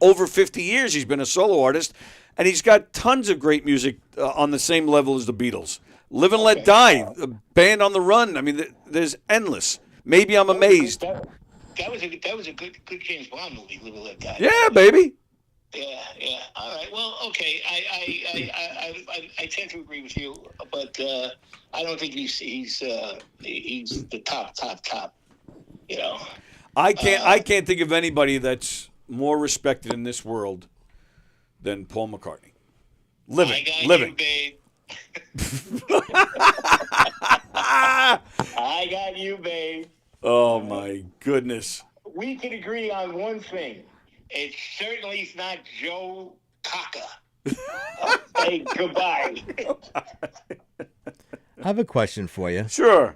S10: over 50 years. He's been a solo artist, and he's got tons of great music on the same level as the Beatles. Live and Let Die, a Band on the Run. I mean, there's endless. Maybe I'm amazed.
S12: That was a good James Bond movie, Live and Let Die.
S10: Yeah, baby.
S12: Yeah. All right. Well, okay. I tend to agree with you, but I don't think he's the top. You know.
S10: I can't think of anybody that's more respected in this world than Paul McCartney. Living.
S12: You, babe. I got you, babe.
S10: Oh my goodness.
S12: We can agree on one thing. It certainly is not Joe Cocker. Hey, goodbye.
S11: I have a question for you.
S10: Sure.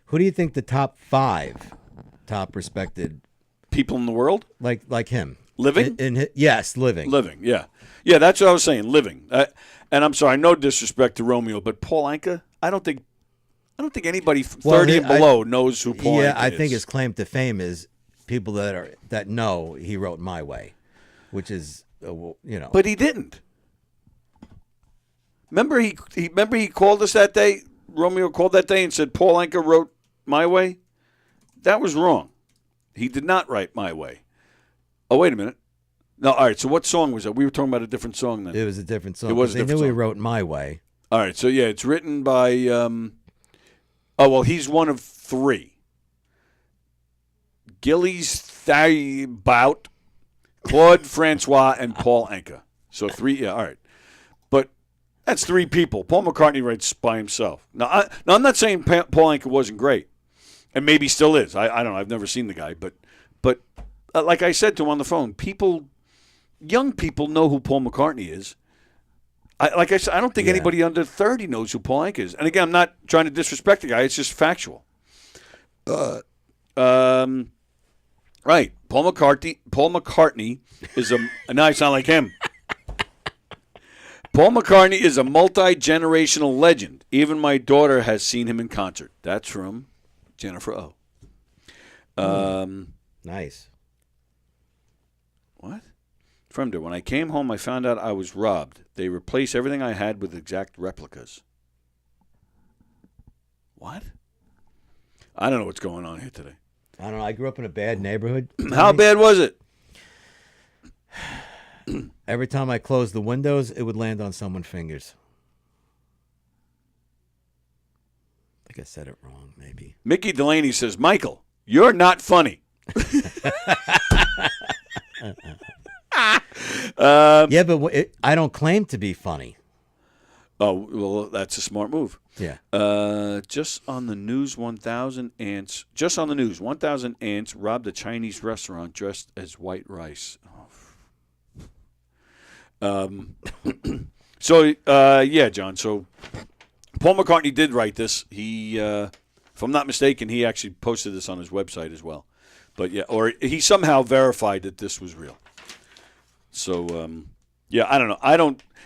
S11: Who do you think the top 5 top respected
S10: people in the world?
S11: Like him.
S10: Living?
S11: Yes, living.
S10: Living, yeah. Yeah, that's what I was saying, living. And I'm sorry, no disrespect to Romeo, but Paul Anka, I don't think anybody 30 and below knows who Paul Anka is.
S11: Yeah, I think his claim to fame is people that know he wrote My Way, which is
S10: But he didn't. Remember he called us that day. Romeo called that day and said Paul Anka wrote My Way. That was wrong. He did not write My Way. Oh, wait a minute. No, all right. So what song was that? We were talking about a different song then.
S11: It was a different song.
S10: It was a
S11: they
S10: different
S11: knew
S10: song.
S11: he wrote My Way.
S10: All right. So yeah, it's written by. He's one of 3. Gillies Thibaut, Claude Francois, and Paul Anka. So 3. Yeah. All right. But that's 3 people. Paul McCartney writes by himself. Now I'm not saying Paul Anka wasn't great, and maybe still is. I don't know. I've never seen the guy, but like I said to him on the phone, young people know who Paul McCartney is. Like I said, I don't think anybody under 30 knows who Paul Anka is. And again, I'm not trying to disrespect the guy. It's just factual. Right. Paul McCartney is now I sound like him. Paul McCartney is a multi-generational legend. Even my daughter has seen him in concert. That's from Jennifer O.
S11: Nice.
S10: What? From there. When I came home, I found out I was robbed. They replaced everything I had with exact replicas. What? I don't know what's going on here today.
S11: I don't know. I grew up in a bad neighborhood.
S10: How bad was it?
S11: Every time I closed the windows, it would land on someone's fingers. I think I said it wrong, maybe.
S10: Mickey Delaney says, Michael, you're not funny.
S11: Yeah, but I don't claim to be funny.
S10: Oh, well, that's a smart move.
S11: Yeah.
S10: Just on the news, 1,000 ants. Just on the news, 1,000 ants robbed a Chinese restaurant dressed as white rice. Yeah, John. So Paul McCartney did write this. He, if I'm not mistaken, he actually posted this on his website as well. But yeah, or he somehow verified that this was real. So yeah, I don't know.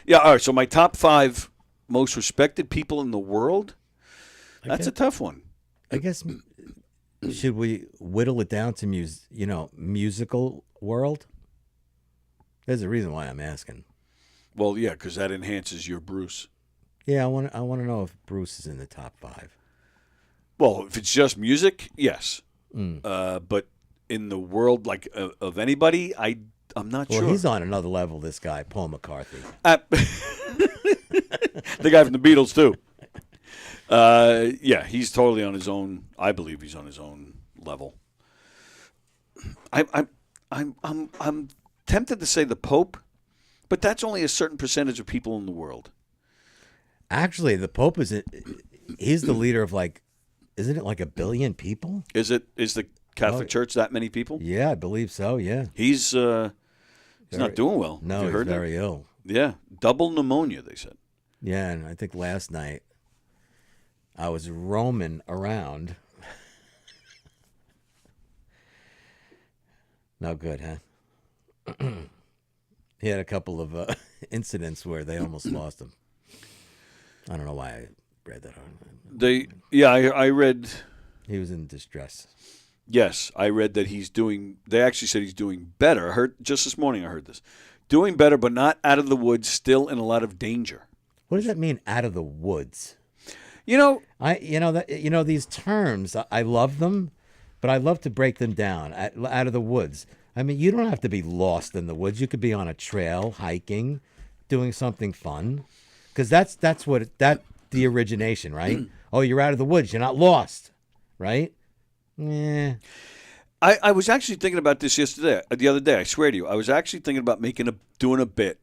S10: Yeah, all right. So my top 5 most respected people in the world. That's a tough one.
S11: I guess should we whittle it down to musical world? There's a reason why I'm asking.
S10: Well, yeah, because that enhances your Bruce.
S11: Yeah, I want to know if Bruce is in the top 5.
S10: Well, if it's just music, yes. But in the world, like of anybody, I'm not sure.
S11: Well, he's on another level. This guy, Paul McCartney.
S10: The guy from the Beatles too. Yeah, he's totally on his own. I believe he's on his own level. I'm tempted to say the Pope, but that's only a certain percentage of people in the world.
S11: Actually, the Pope he's the leader of isn't it like 1 billion people?
S10: Is the Catholic Church that many people?
S11: Yeah, I believe so. Yeah,
S10: he's not doing well.
S11: No, he's very ill.
S10: Yeah, double pneumonia, they said.
S11: Yeah, and I think last night I was roaming around. No good, huh? He had a couple of incidents where they almost lost him. I don't know why I read that.
S10: I read.
S11: He was in distress.
S10: Yes, I read that he's doing. They actually said he's doing better. I heard just this morning. I heard this, doing better, but not out of the woods. Still in a lot of danger.
S11: What does that mean? Out of the woods?
S10: You know,
S11: these terms. I love them, but I love to break them down. Out of the woods. I mean, you don't have to be lost in the woods. You could be on a trail, hiking, doing something fun, because that's the origination, right? Oh, you're out of the woods. You're not lost, right? Yeah.
S10: I was actually thinking about this the other day. I swear to you, I was actually thinking about doing a bit.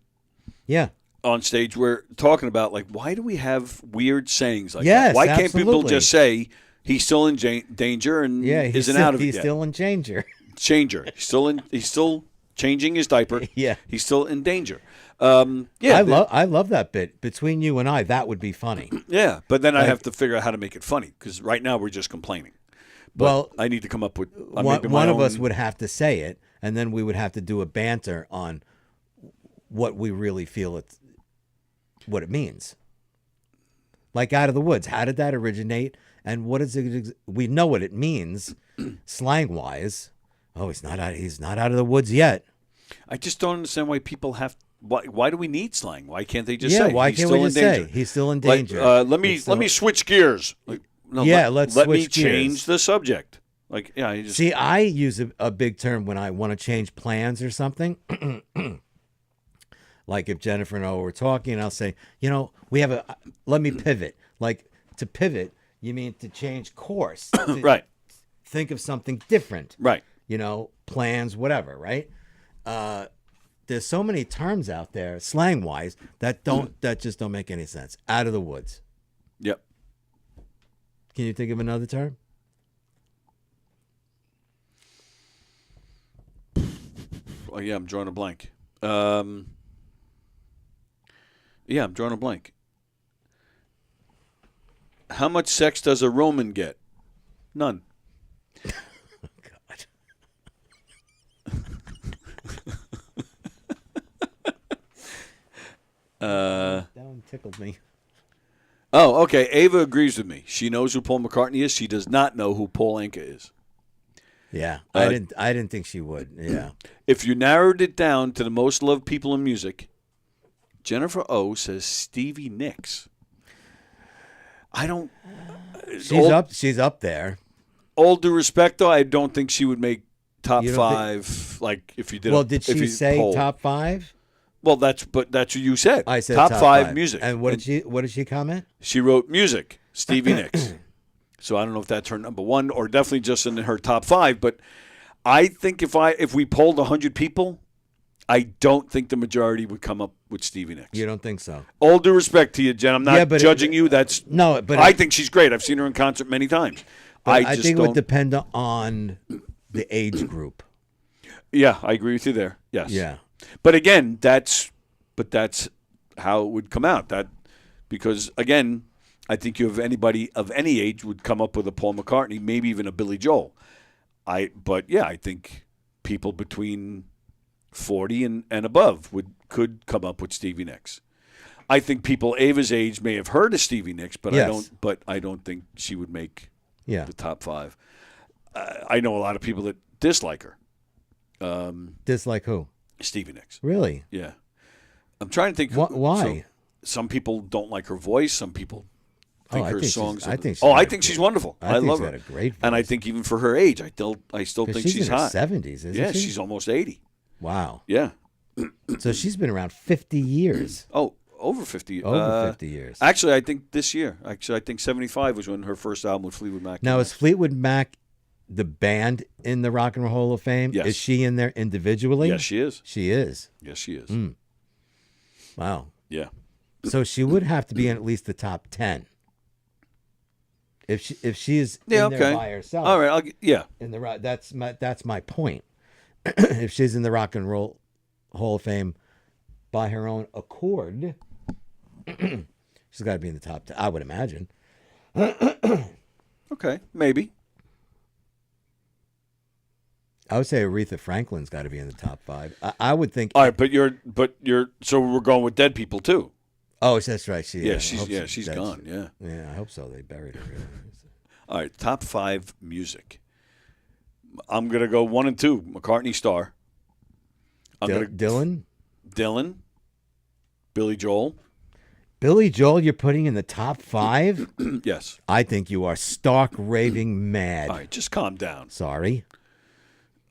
S11: Yeah.
S10: On stage, we're talking about like, why do we have weird sayings like
S11: yes,
S10: that? Why can't
S11: absolutely.
S10: people just say he's still in danger and isn't out of it
S11: yet? He's still in danger.
S10: He's still changing his diaper.
S11: Yeah.
S10: He's still in danger.
S11: I love that bit. Between you and I, that would be funny.
S10: Yeah, but then I have to figure out how to make it funny because right now we're just complaining. But
S11: well,
S10: I need to come up with
S11: one of us would have to say it, and then we would have to do a banter on what we really feel what it means. Like out of the woods, how did that originate? And what is it? We know what it means, slang wise. Oh, he's not out of the woods yet.
S10: I just don't understand why people have. Why do we need slang? Why can't they just
S11: say?
S10: Yeah,
S11: why can't we just say he's still in danger?
S10: Let me switch gears. No,
S11: let's
S10: let
S11: switch
S10: me change the subject. Like, yeah, you just
S11: see. I use a big term when I want to change plans or something. Like if Jennifer and I were talking, I'll say, let me pivot. Like to pivot, you mean to change course,
S10: right?
S11: Think of something different,
S10: right?
S11: Plans, whatever, right? There's so many terms out there, slang wise, that just don't make any sense. Out of the woods.
S10: Yep.
S11: Can you think of another term?
S10: Oh yeah, I'm drawing a blank. Yeah, I'm drawing a blank. How much sex does a Roman get? None.
S11: God. That one tickled me.
S10: Oh, okay. Ava agrees with me. She knows who Paul McCartney is. She does not know who Paul Anka is.
S11: Yeah, I didn't think she would. Yeah.
S10: If you narrowed it down to the most loved people in music, Jennifer O says Stevie Nicks. I don't.
S11: She's up there.
S10: All due respect, though, I don't think she would make top five. Like if you did.
S11: Well, did she say poll. Top five?
S10: Well, that's what you said.
S11: I said
S10: top five music.
S11: And what did she comment?
S10: She wrote music, Stevie Nicks. So I don't know if that's her number one or definitely just in her top five. But I think if we polled 100 people, I don't think the majority would come up with Stevie Nicks.
S11: You don't think so?
S10: All due respect to you, Jen. I'm not judging you. But I think she's great. I've seen her in concert many times.
S11: I think it would depend on the age group.
S10: Yeah, I agree with you there. Yes.
S11: Yeah.
S10: But again, that's how it would come out. Because again, I think you have anybody of any age would come up with a Paul McCartney, maybe even a Billy Joel. I think people between 40 and above could come up with Stevie Nicks. I think people Ava's age may have heard of Stevie Nicks, but I don't think she would make the top five. I know a lot of people that dislike her.
S11: Dislike who?
S10: Stevie Nicks.
S11: Really?
S10: Yeah. I'm trying to think.
S11: Why?
S10: Some people don't like her voice. Some people think her songs.
S11: I think
S10: she's wonderful. I love her.
S11: Got a great voice.
S10: And I think even for her age, I still think she's
S11: in her
S10: hot.
S11: 70s, isn't she?
S10: Yeah, she's almost 80.
S11: Wow.
S10: Yeah.
S11: So she's been around 50 years.
S10: Oh, over 50.
S11: Over 50 years.
S10: Actually, I think this year. Actually, I think 75 was when her first album with Fleetwood Mac.
S11: Now, is Fleetwood Mac the band in the Rock and Roll Hall of Fame?
S10: Yes.
S11: Is she in there individually?
S10: Yes, she is.
S11: She is.
S10: Yes, she is.
S11: Wow.
S10: Yeah.
S11: So she would have to be in at least the top 10. If she is in there by herself.
S10: All right.
S11: In the that's my point. If she's in the Rock and Roll Hall of Fame by her own accord. She's got to be in the top 10, I would imagine.
S10: Okay, maybe.
S11: I would say Aretha Franklin's got to be in the top 5. I would think.
S10: All right, but you're so we're going with dead people too.
S11: Oh, that's right.
S10: She's gone. Yeah.
S11: Yeah, I hope so. They buried her. Really.
S10: All right, top 5 music. I'm gonna go 1 and 2. McCartney, Star.
S11: Dylan,
S10: Billy Joel.
S11: Billy Joel. You're putting in the top 5?
S10: Yes.
S11: I think you are stark raving mad.
S10: All right, just calm down.
S11: Sorry.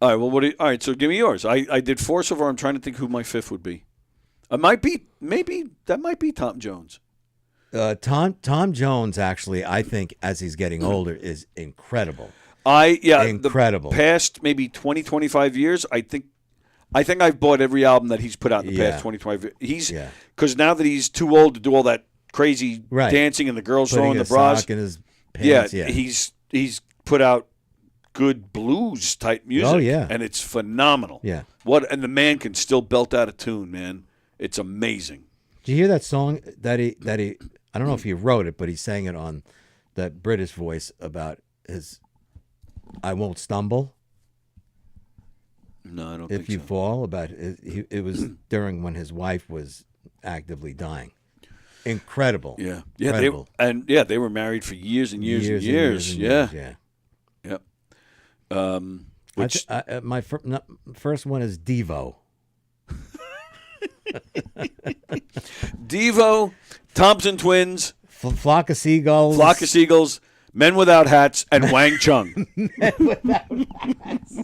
S10: All right. Well, all right. So give me yours. I did 4 so far. I'm trying to think who my 5th would be. It might be that might be Tom Jones.
S11: Tom Jones, actually, I think as he's getting older, is incredible.
S10: Incredible. The past maybe 20, 25 years, I think I've bought every album that he's put out in the past 20, 25 years. Because now that he's too old to do all that crazy dancing and the girls throwing the bras.
S11: Sock in his pants,
S10: he's put out good blues type music.
S11: Oh, yeah.
S10: And it's phenomenal.
S11: Yeah.
S10: And the man can still belt out a tune, man. It's amazing.
S11: Did you hear that song that he I don't know if he wrote it, but he sang it on that British voice about his I Won't Stumble?
S10: No, I don't
S11: think so. If you fall, about it was during when his wife was actively dying. Incredible.
S10: Yeah.
S11: Incredible.
S10: They were married for years and years and years.
S11: Yeah.
S10: Yep.
S11: My first one is Devo.
S10: Devo, Thompson Twins,
S11: Flock of Seagulls,
S10: Men Without Hats, and Wang Chung.
S11: Men Without Hats.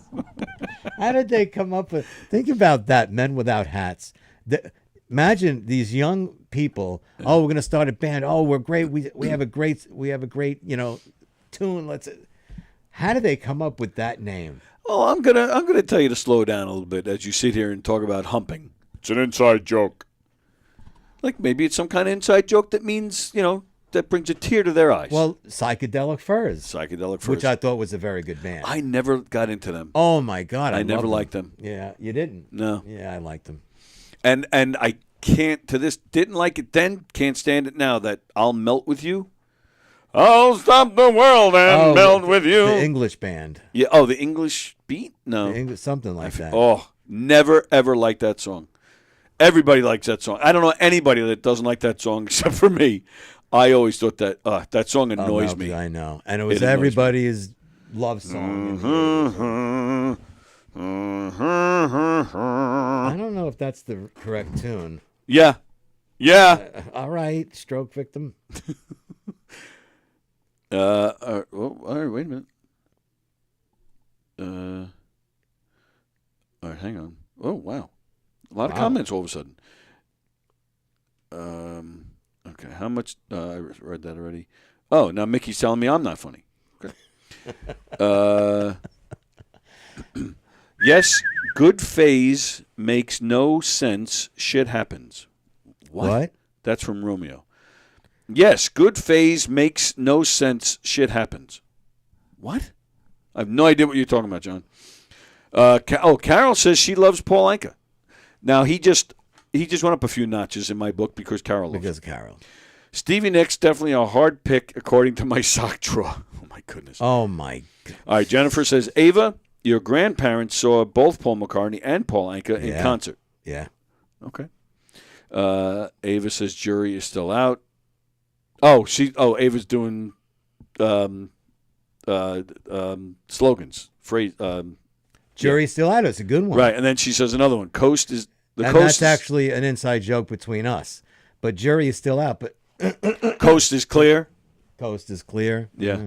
S11: How did they come up with? Think about that, Men Without Hats. Imagine these young people. Oh, we're going to start a band. Oh, we're great. We have a great tune. How did they come up with that name?
S10: Well, I'm gonna tell you to slow down a little bit as you sit here and talk about humping. It's an inside joke. Like maybe it's some kind of inside joke that means, that brings a tear to their eyes.
S11: Well, Psychedelic Furs.
S10: Which
S11: I thought was a very good band.
S10: I never got into them.
S11: Oh, my God.
S10: I never liked them.
S11: Yeah, you didn't?
S10: No.
S11: Yeah, I liked them.
S10: And I didn't like it then, can't stand it now, that I'll Melt With You. I'll stop the world and melt with you.
S11: The English band.
S10: Yeah. The English beat? No.
S11: Something like that.
S10: Oh, never, ever liked that song. Everybody likes that song. I don't know anybody that doesn't like that song except for me. I always thought that that song annoys me.
S11: I know. And it was everybody's love song. I don't know if that's the correct tune.
S10: Yeah.
S11: All right, Stroke Victim.
S10: All right, wait a minute. All right, hang on. Oh, wow. A lot of comments all of a sudden. Okay, how much? I read that already. Oh, now Mickey's telling me I'm not funny. Okay. Yes, good phase makes no sense. Shit happens. What? That's from Romeo. Yes, good phase makes no sense. Shit happens. What? I have no idea what you're talking about, John. Carol says she loves Paul Anka. Now, he just went up a few notches in my book because Carol loves
S11: Because of Carol.
S10: Stevie Nicks, definitely a hard pick according to my sock drawer. Oh, my goodness.
S11: Oh, my goodness.
S10: All right, Jennifer says, Ava, your grandparents saw both Paul McCartney and Paul Anka in concert.
S11: Yeah.
S10: Okay. Ava says jury is still out. Ava's doing slogans, phrase.
S11: Jury's still out. It's a good one.
S10: Right, and then she says another one. Coast is
S11: that's actually an inside joke between us. But jury is still out. But
S10: Coast is clear.
S11: Coast is clear.
S10: Yeah. Mm-hmm.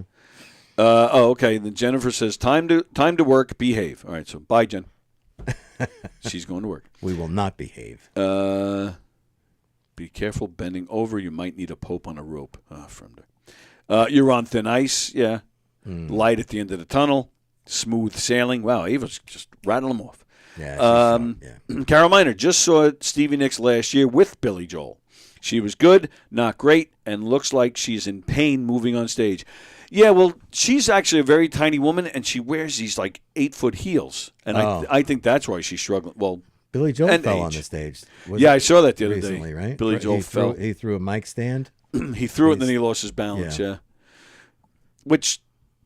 S10: Okay. Then Jennifer says time to work. Behave. All right. So bye, Jen. She's going to work.
S11: We will not behave.
S10: Be careful bending over. You might need a pope on a rope. From there. You're on thin ice. Yeah. Light at the end of the tunnel. Smooth sailing. Wow, Ava's just rattling them off.
S11: Yeah.
S10: Carol Miner just saw Stevie Nicks last year with Billy Joel. She was good, not great, and looks like she's in pain moving on stage. Yeah, well, she's actually a very tiny woman, and she wears these 8-foot heels, and I think that's why she's struggling. Well,
S11: Billy Joel
S10: and
S11: fell on
S10: age.
S11: the stage.
S10: Yeah, I saw that the other
S11: recently,
S10: day.
S11: right?
S10: Billy Joel
S11: he
S10: fell.
S11: He threw a mic stand.
S10: He threw it and then he lost his balance, yeah. Which,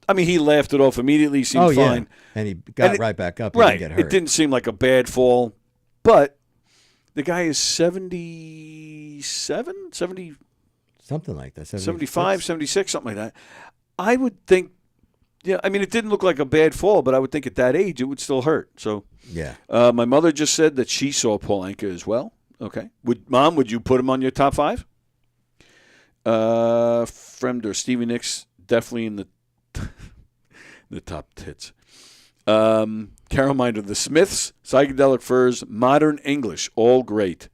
S10: I mean, he laughed it off immediately. He seemed fine.
S11: And he got right back up. He
S10: Right.
S11: didn't get hurt.
S10: It didn't seem like a bad fall. But the guy is 77, 70,
S11: something like that.
S10: 75, 76, something like that. I would think, yeah, I mean, it didn't look like a bad fall, but I would think at that age it would still hurt. So,
S11: yeah.
S10: My mother just said that she saw Paul Anka as well. Okay. Mom, would you put him on your top 5? Fremder, Stevie Nicks, definitely in the top tits. Carol Minder, The Smiths, Psychedelic Furs, Modern English, all great.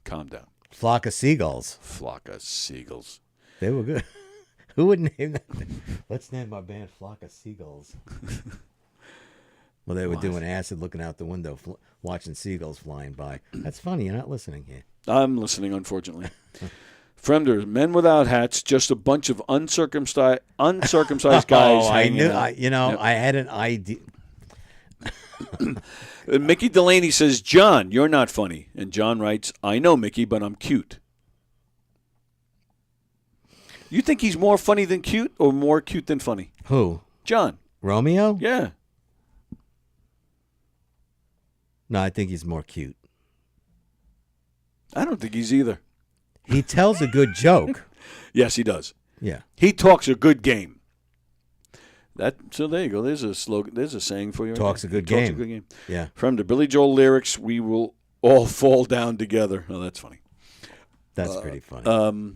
S10: Calm down.
S11: Flock of Seagulls.
S10: Flock of Seagulls.
S11: They were good. Who would name that? Let's name our band Flock of Seagulls. Well, they were doing acid, looking out the window, watching seagulls flying by. That's funny. You're not listening here.
S10: I'm listening, unfortunately. Fremder, Men Without Hats, just a bunch of uncircumcised guys hanging out.
S11: I had an idea.
S10: Mickey Delaney says, John, you're not funny. And John writes, I know, Mickey, but I'm cute. You think he's more funny than cute or more cute than funny?
S11: Who?
S10: John.
S11: Romeo?
S10: Yeah.
S11: No, I think he's more cute.
S10: I don't think he's either.
S11: He tells a good joke.
S10: Yes, he does.
S11: Yeah.
S10: He talks a good game. So there you go. There's a slogan. There's a saying for you.
S11: Talks a good game.
S10: Talks a good game.
S11: Yeah.
S10: From the Billy Joel lyrics, we will all fall down together. Oh, that's funny.
S11: That's pretty funny.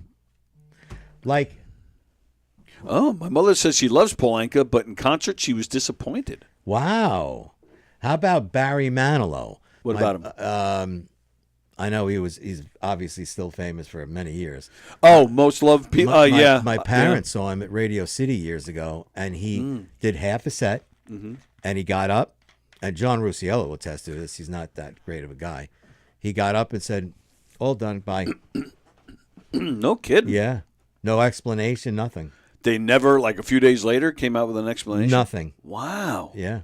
S10: My mother says she loves Paul Anka, but in concert she was disappointed.
S11: Wow. How about Barry Manilow?
S10: What about him?
S11: I know he's obviously still famous for many years.
S10: Oh, most loved people. Yeah.
S11: My parents saw him at Radio City years ago, and he did half a set, and he got up, and John Rusiello will attest to this. He's not that great of a guy. He got up and said, all done, bye.
S10: No kidding.
S11: Yeah. No explanation, nothing.
S10: They never, like a few days later, came out with an explanation?
S11: Nothing.
S10: Wow.
S11: Yeah.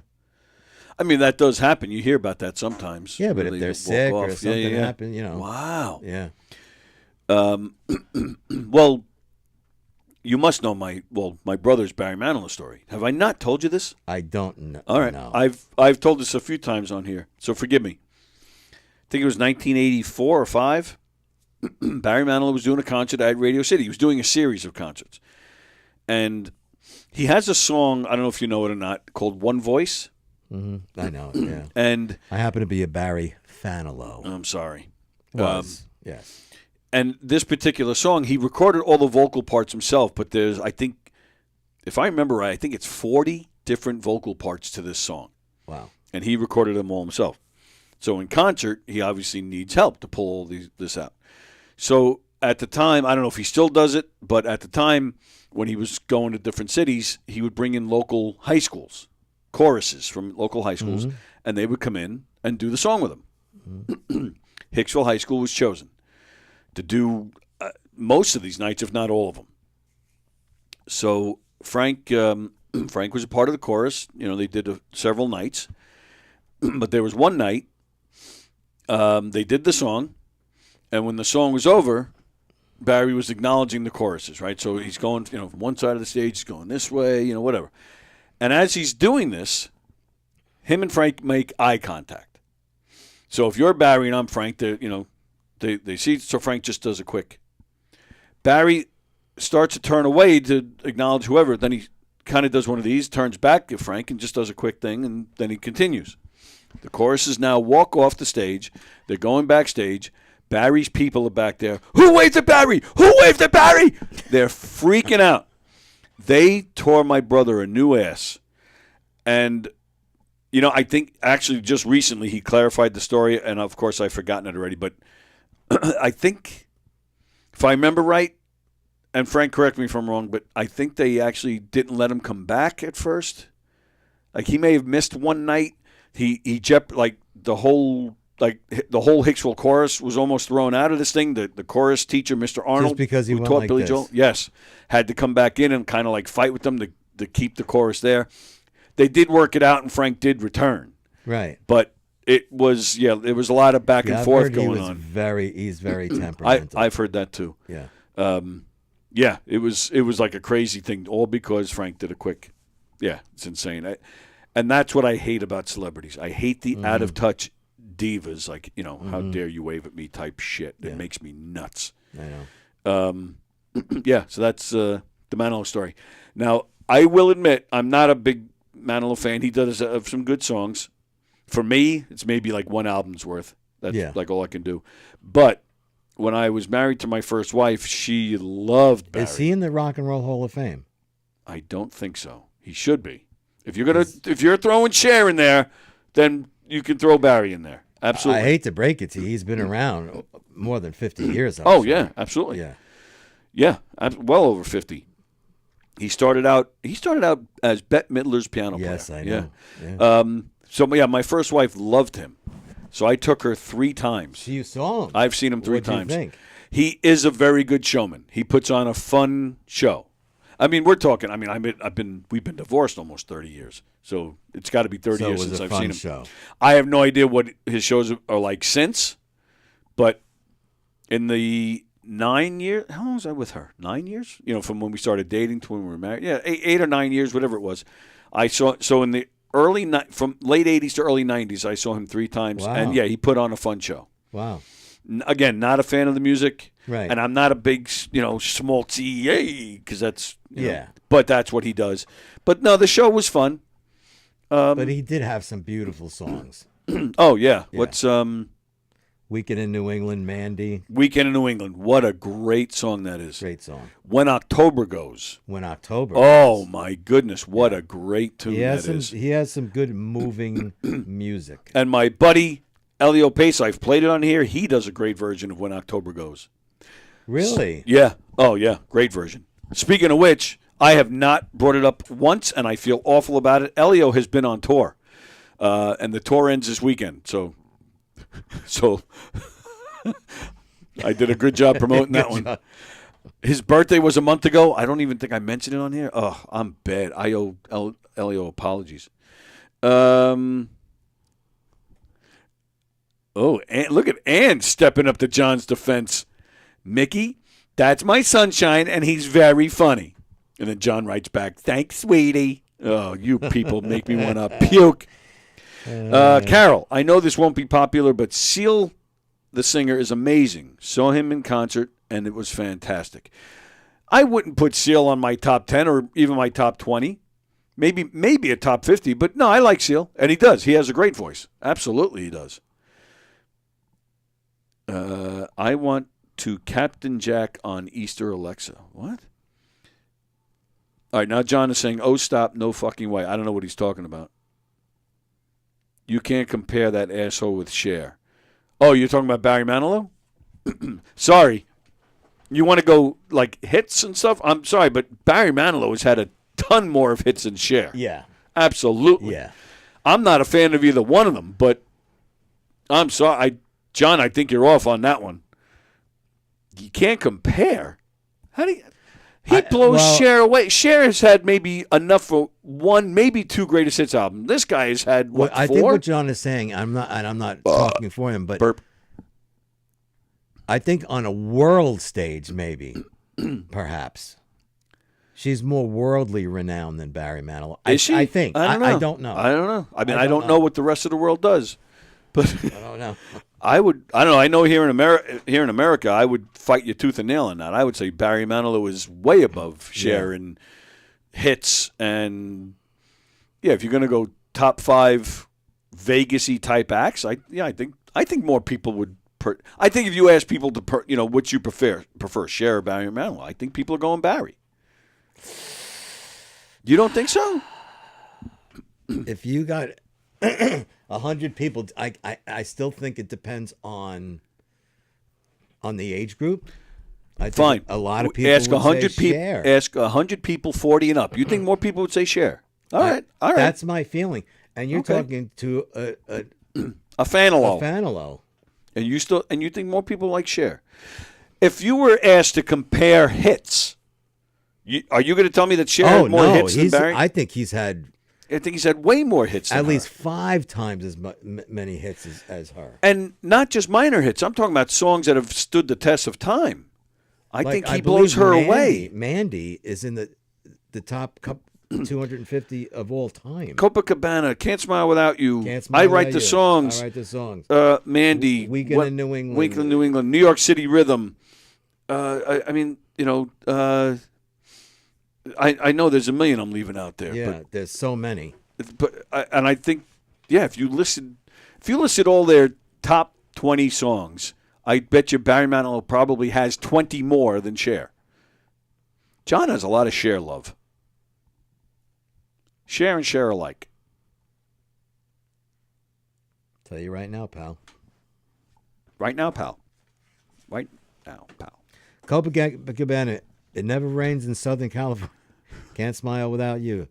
S10: I mean, that does happen. You hear about that sometimes.
S11: Yeah, but if they're sick or something happened,
S10: Wow.
S11: Yeah.
S10: Well, you must know my brother's Barry Manilow story. Have I not told you this?
S11: I don't know.
S10: All right.
S11: No.
S10: I've told this a few times on here, so forgive me. I think it was 1984 or 5. Barry Manilow was doing a concert at Radio City. He was doing a series of concerts. And he has a song, I don't know if you know it or not, called One Voice.
S11: Mm-hmm. I know, yeah.
S10: And
S11: I happen to be a Barry Fanilow.
S10: I'm sorry.
S11: Yes.
S10: And this particular song, he recorded all the vocal parts himself, but there's, I think, if I remember right, I think it's 40 different vocal parts to this song.
S11: Wow.
S10: And he recorded them all himself. So in concert, he obviously needs help to pull all this out. So at the time, I don't know if he still does it, but at the time when he was going to different cities, he would bring in local high schools, choruses from local high schools, and they would come in and do the song with him. Hicksville High School was chosen to do most of these nights, if not all of them. So Frank was a part of the chorus. You know, they did several nights. But there was one night they did the song, and when the song was over, Barry was acknowledging the choruses, right? So he's going, from one side of the stage, he's going this way, whatever. And as he's doing this, him and Frank make eye contact. So if you're Barry and I'm Frank, they see, so Frank just does a quick. Barry starts to turn away to acknowledge whoever. Then he kind of does one of these, turns back at Frank and just does a quick thing, and then he continues. The choruses now walk off the stage. They're going backstage. Barry's people are back there. Who waved at Barry? Who waved at Barry? They're freaking out. They tore my brother a new ass. And, I think actually just recently he clarified the story, and of course I've forgotten it already, but I think, if I remember right, and Frank, correct me if I'm wrong, but I think they actually didn't let him come back at first. Like, he may have missed one night. The whole Hicksville chorus was almost thrown out of this thing. The chorus teacher, Mr. Arnold,
S11: just because he
S10: who
S11: went
S10: taught
S11: like
S10: Billy
S11: this.
S10: Joel, yes, had to come back in and kind of like fight with them to keep the chorus there. They did work it out, and Frank did return.
S11: Right.
S10: But it was there was a lot of back and
S11: I've
S10: forth
S11: heard
S10: going
S11: he was
S10: on.
S11: He's very temperamental.
S10: I've heard that too.
S11: Yeah.
S10: Yeah, it was like a crazy thing, all because Frank did a quick. Yeah, it's insane. And that's what I hate about celebrities. I hate the out of touch divas, like how dare you wave at me type shit. It makes me nuts.
S11: I know.
S10: Yeah, so that's the Manilow story. Now, I will admit, I'm not a big Manilow fan. He does have some good songs. For me, it's maybe like one album's worth. That's like all I can do. But when I was married to my first wife, she loved Barry.
S11: Is he in the Rock and Roll Hall of Fame?
S10: I don't think so. He should be. If you're throwing Cher in there, then you can throw Barry in there. Absolutely.
S11: I hate to break it to you. He's been around more than 50 years.
S10: Oh, yeah, absolutely.
S11: Yeah.
S10: Yeah, well over 50. He started out as Bette Midler's piano player.
S11: Yes, I know.
S10: Yeah. My first wife loved him. So I took her 3 times.
S11: You saw him.
S10: I've seen him 3
S11: What'd you
S10: times.
S11: think?
S10: He is a very good showman. He puts on a fun show. I mean, we're talking. I mean, we've been divorced almost 30 years, so it's got to be 30 years since I've seen him.
S11: Show.
S10: I have no idea what his shows are like since, but in the 9 years, how long was I with her? 9 years? From when we started dating to when we were married. Yeah, 8 or 9 years, whatever it was. I saw. So in the from late 80s to early 90s, I saw him 3 times,
S11: Wow.
S10: and he put on a fun show.
S11: Wow.
S10: Again, not a fan of the music,
S11: right?
S10: And I'm not a big, schmaltzy, because that's but that's what he does. But no, the show was fun.
S11: But he did have some beautiful songs.
S10: Oh yeah. What's
S11: Weekend in New England, Mandy.
S10: Weekend in New England. What a great song that is.
S11: Great song.
S10: When October Goes.
S11: When October
S10: Oh
S11: Goes.
S10: my goodness, what a great tune that is.
S11: He has some good moving music.
S10: And my buddy Elio Pace, I've played it on here. He does a great version of When October Goes.
S11: Really?
S10: Yeah. Oh, yeah. Great version. Speaking of which, I have not brought it up once, and I feel awful about it. Elio has been on tour, and the tour ends this weekend. So I did a good job promoting that one. His birthday was a month ago. I don't even think I mentioned it on here. Oh, I'm bad. I owe Elio apologies. Oh, look at Ann stepping up to John's defense. Mickey, that's my sunshine, and he's very funny. And then John writes back, thanks, sweetie. Oh, you people make me want to puke. Carol, I know this won't be popular, but Seal, the singer, is amazing. Saw him in concert, and it was fantastic. I wouldn't put Seal on my top 10 or even my top 20. Maybe a top 50, but no, I like Seal, and he does. He has a great voice. Absolutely he does. I want to Captain Jack on Easter Alexa. What? All right, now John is saying, oh, stop, no fucking way. I don't know what he's talking about. You can't compare that asshole with Cher. Oh, you're talking about Barry Manilow? Sorry. You want to go, like, hits and stuff? I'm sorry, but Barry Manilow has had a ton more of hits than Cher.
S11: Yeah.
S10: Absolutely.
S11: Yeah.
S10: I'm not a fan of either one of them, but I'm sorry. John, I think you're off on that one. You can't compare. How do you... He blows Cher away. Cher has had maybe enough for 1, maybe 2 greatest hits albums. This guy has had, what, 4?
S11: I think what John is saying, I'm not talking for him, but
S10: burp.
S11: I think on a world stage, maybe, perhaps, she's more worldly renowned than Barry Manilow.
S10: Is she?
S11: I think.
S10: I don't know. I don't know. I mean, I don't know what the rest of the world does. But
S11: I don't know.
S10: I don't know. I know here in America, I would fight you tooth and nail on that. I would say Barry Manilow is way above Cher in hits, and if you're going to go top 5 Vegas-y type acts, I think more people would. I think if you ask people to, what you prefer Cher or Barry Manilow, I think people are going Barry. You don't think so?
S11: If you got 100 people, I still think it depends on the age group. I think
S10: Fine.
S11: A lot of people
S10: ask
S11: would
S10: 100
S11: say
S10: people.
S11: Cher.
S10: Ask 100 people 40 and up. You think more people would say Cher? All right.
S11: That's my feeling. And you're talking to
S10: a Fanalo.
S11: A Fanalo.
S10: And you think more people like Cher. If you were asked to compare hits, are you going to tell me that Cher had more hits than Barry?
S11: I think he's had
S10: I think he's had way more hits than
S11: At
S10: her.
S11: least 5 times as many hits as her.
S10: And not just minor hits. I'm talking about songs that have stood the test of time. I think he blows her away.
S11: Mandy is in the top 250 of all time.
S10: Copacabana, Can't Smile Without You.
S11: Can't Smile
S10: I
S11: Without
S10: Write the
S11: You.
S10: Songs.
S11: I Write the Songs.
S10: Mandy.
S11: Weekend in New England.
S10: Weekend in New England. New York City Rhythm. I mean, you know, I know there's a million I'm leaving out there.
S11: Yeah,
S10: but,
S11: there's so many.
S10: But I think, yeah, if you listed all their top 20 songs, I bet you Barry Manilow probably has 20 more than Cher. John has a lot of Cher love. Cher and Cher alike.
S11: Tell you right now, pal.
S10: Right now, pal. Right now, pal.
S11: Copacabana, it never rains in Southern California. Can't Smile Without You.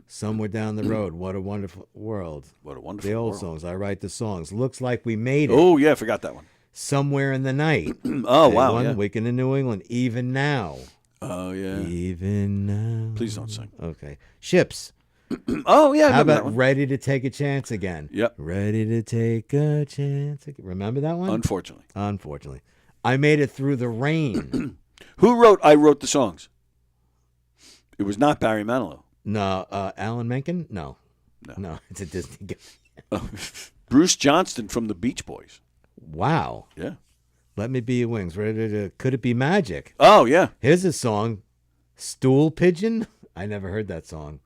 S11: Somewhere Down the Road. What a Wonderful World.
S10: What a wonderful
S11: The old
S10: world.
S11: songs. I Write the Songs. Looks Like We Made It.
S10: Oh, yeah, I forgot that one.
S11: Somewhere in the Night.
S10: Oh, wow.
S11: One
S10: Yeah.
S11: Weekend in New England. Even Now.
S10: Oh, yeah.
S11: Even Now.
S10: Please don't sing.
S11: Okay. Ships.
S10: Oh, yeah. I
S11: How
S10: remember that
S11: about
S10: one.
S11: Ready to Take a Chance Again?
S10: Yep.
S11: Ready to Take a Chance Again. Remember that one?
S10: Unfortunately.
S11: Unfortunately. I Made It Through the Rain.
S10: Who wrote I Wrote the Songs? It was not Barry Manilow.
S11: No. Alan Menken? No. No. It's a Disney guy.
S10: Bruce Johnston from the Beach Boys.
S11: Wow.
S10: Yeah.
S11: Let Me Be Your Wings. Could It Be Magic?
S10: Oh, yeah.
S11: Here's a song. Stool Pigeon? I never heard that song.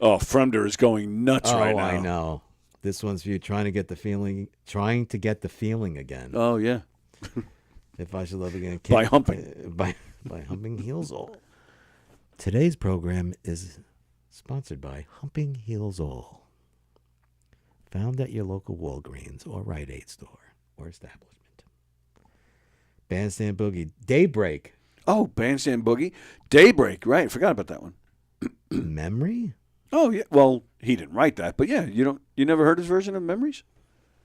S10: Oh, Fremder is going nuts right now.
S11: I know. This one's for you, trying to get the feeling again.
S10: Oh, yeah.
S11: If I Should Love Again.
S10: By humping.
S11: By Humping Heels All. Today's program is sponsored by Humping Heels All. Found at your local Walgreens or Rite Aid store or establishment. Bandstand Boogie. Daybreak.
S10: Oh, Bandstand Boogie. Daybreak, right. Forgot about that one.
S11: Memory?
S10: Oh, yeah. Well, he didn't write that, but yeah, you never heard his version of Memories?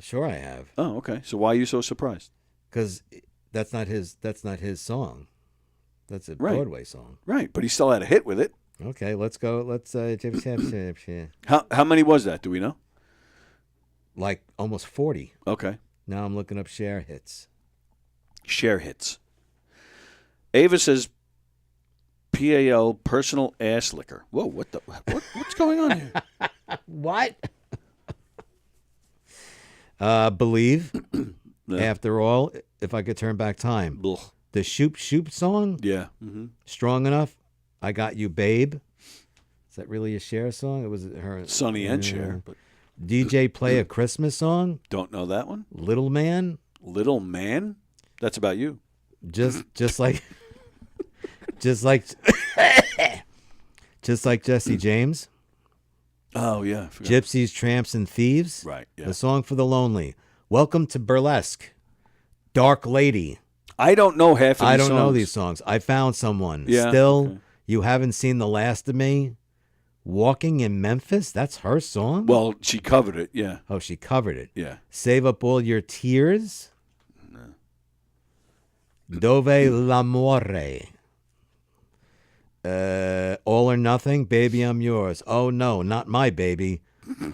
S11: Sure I have.
S10: Oh, okay. So why are you so surprised?
S11: Because that's not his song. That's a
S10: Right.
S11: Broadway song.
S10: Right, but he still had a hit with it.
S11: Okay, let's go. Let's
S10: How many was that? Do we know?
S11: like almost 40.
S10: Okay.
S11: Now I'm looking up Cher hits.
S10: Cher hits. Ava says PAL, personal ass liquor. Whoa, what's going on here?
S11: What? Believe. After all, if I could turn back time.
S10: Blech.
S11: The Shoop Shoop song.
S10: Yeah. Mm-hmm.
S11: Strong Enough. I Got You, Babe. Is that really a Cher song? It was her.
S10: Sonny and Cher. But
S11: DJ Play a Christmas Song.
S10: don't know that one.
S11: Little Man.
S10: Little Man? That's about you.
S11: Just like Jesse James.
S10: Oh, yeah. I forgot.
S11: Gypsies, Tramps, and Thieves.
S10: Right, yeah.
S11: The Song for the Lonely. Welcome to Burlesque. Dark Lady.
S10: I don't know half of these
S11: I don't know
S10: songs.
S11: these songs. I found someone.
S10: Yeah,
S11: Still,
S10: okay.
S11: You Haven't Seen the Last of Me. Walking in Memphis. That's her song?
S10: Well, she covered it, yeah.
S11: Oh, she covered it.
S10: Yeah.
S11: Save Up All Your Tears. Dove l'amore. All or Nothing. Baby, I'm Yours. Oh, no, not my baby.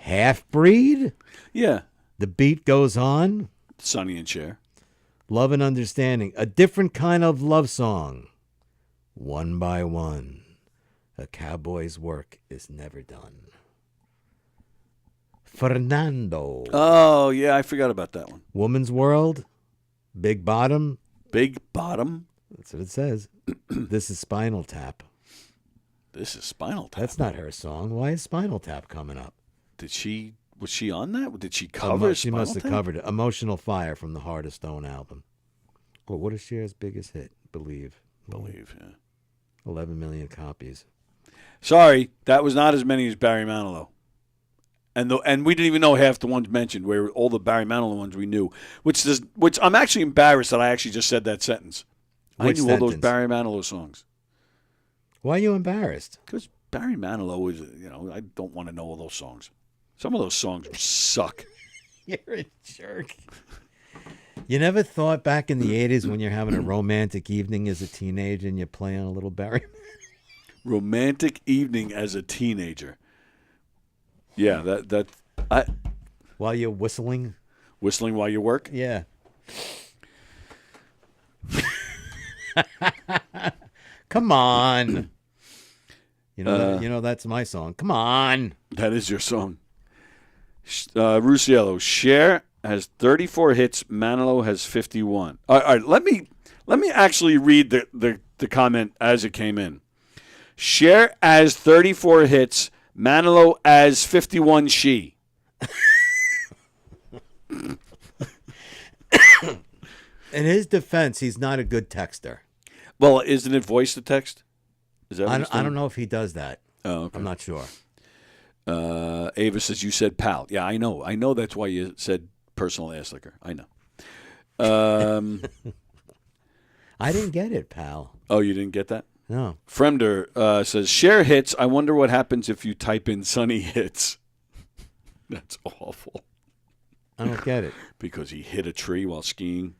S11: Half-Breed.
S10: Yeah.
S11: The Beat Goes On.
S10: Sonny and Cher.
S11: Love and Understanding. A Different Kind of Love Song. One by One. A Cowboy's Work is Never Done. Fernando.
S10: Oh, yeah, I forgot about that one.
S11: Woman's World. Big Bottom.
S10: Big Bottom?
S11: That's what it says. This is Spinal Tap.
S10: This is Spinal Tap.
S11: That's not her song. Why is Spinal Tap coming up?
S10: Was she on that? Did she cover
S11: She must have covered it. Emotional Fire from the Heart of Stone album. Well, what is Cher's biggest hit? Believe.
S10: Believe, yeah.
S11: 11 million copies.
S10: Sorry, that was not as many as Barry Manilow. And we didn't even know half the ones mentioned, where all the Barry Manilow ones we knew. Which I'm actually embarrassed that I actually just said that sentence.
S11: Which
S10: I knew all those
S11: sentence?
S10: Barry Manilow songs.
S11: Why are you embarrassed?
S10: Because Barry Manilow is, I don't want to know all those songs. Some of those songs suck.
S11: You're a jerk. You never thought back in the 80s when you're having a romantic evening as a teenager and you're playing a little Barry?
S10: Romantic evening as a teenager. Yeah, that I
S11: While you're whistling?
S10: Whistling while you work?
S11: Yeah. Come on. You know that's my song. Come on.
S10: That is your song. Rusiello, Cher has 34 hits. Manilow has 51. All right, let me actually read the comment as it came in. Cher as 34 hits. Manilow as 51 she.
S11: In his defense, he's not a good texter.
S10: Well, isn't it voice to text? Is that
S11: I don't know if he does that.
S10: Oh, okay.
S11: I'm not sure.
S10: Ava says you said pal. Yeah, I know. I know that's why you said personal ass liquor. I know.
S11: I didn't get it, pal.
S10: Oh, you didn't get that?
S11: No.
S10: Fremder says, Cher hits. I wonder what happens if you type in Sunny hits. That's awful.
S11: I don't get it.
S10: Because he hit a tree while skiing.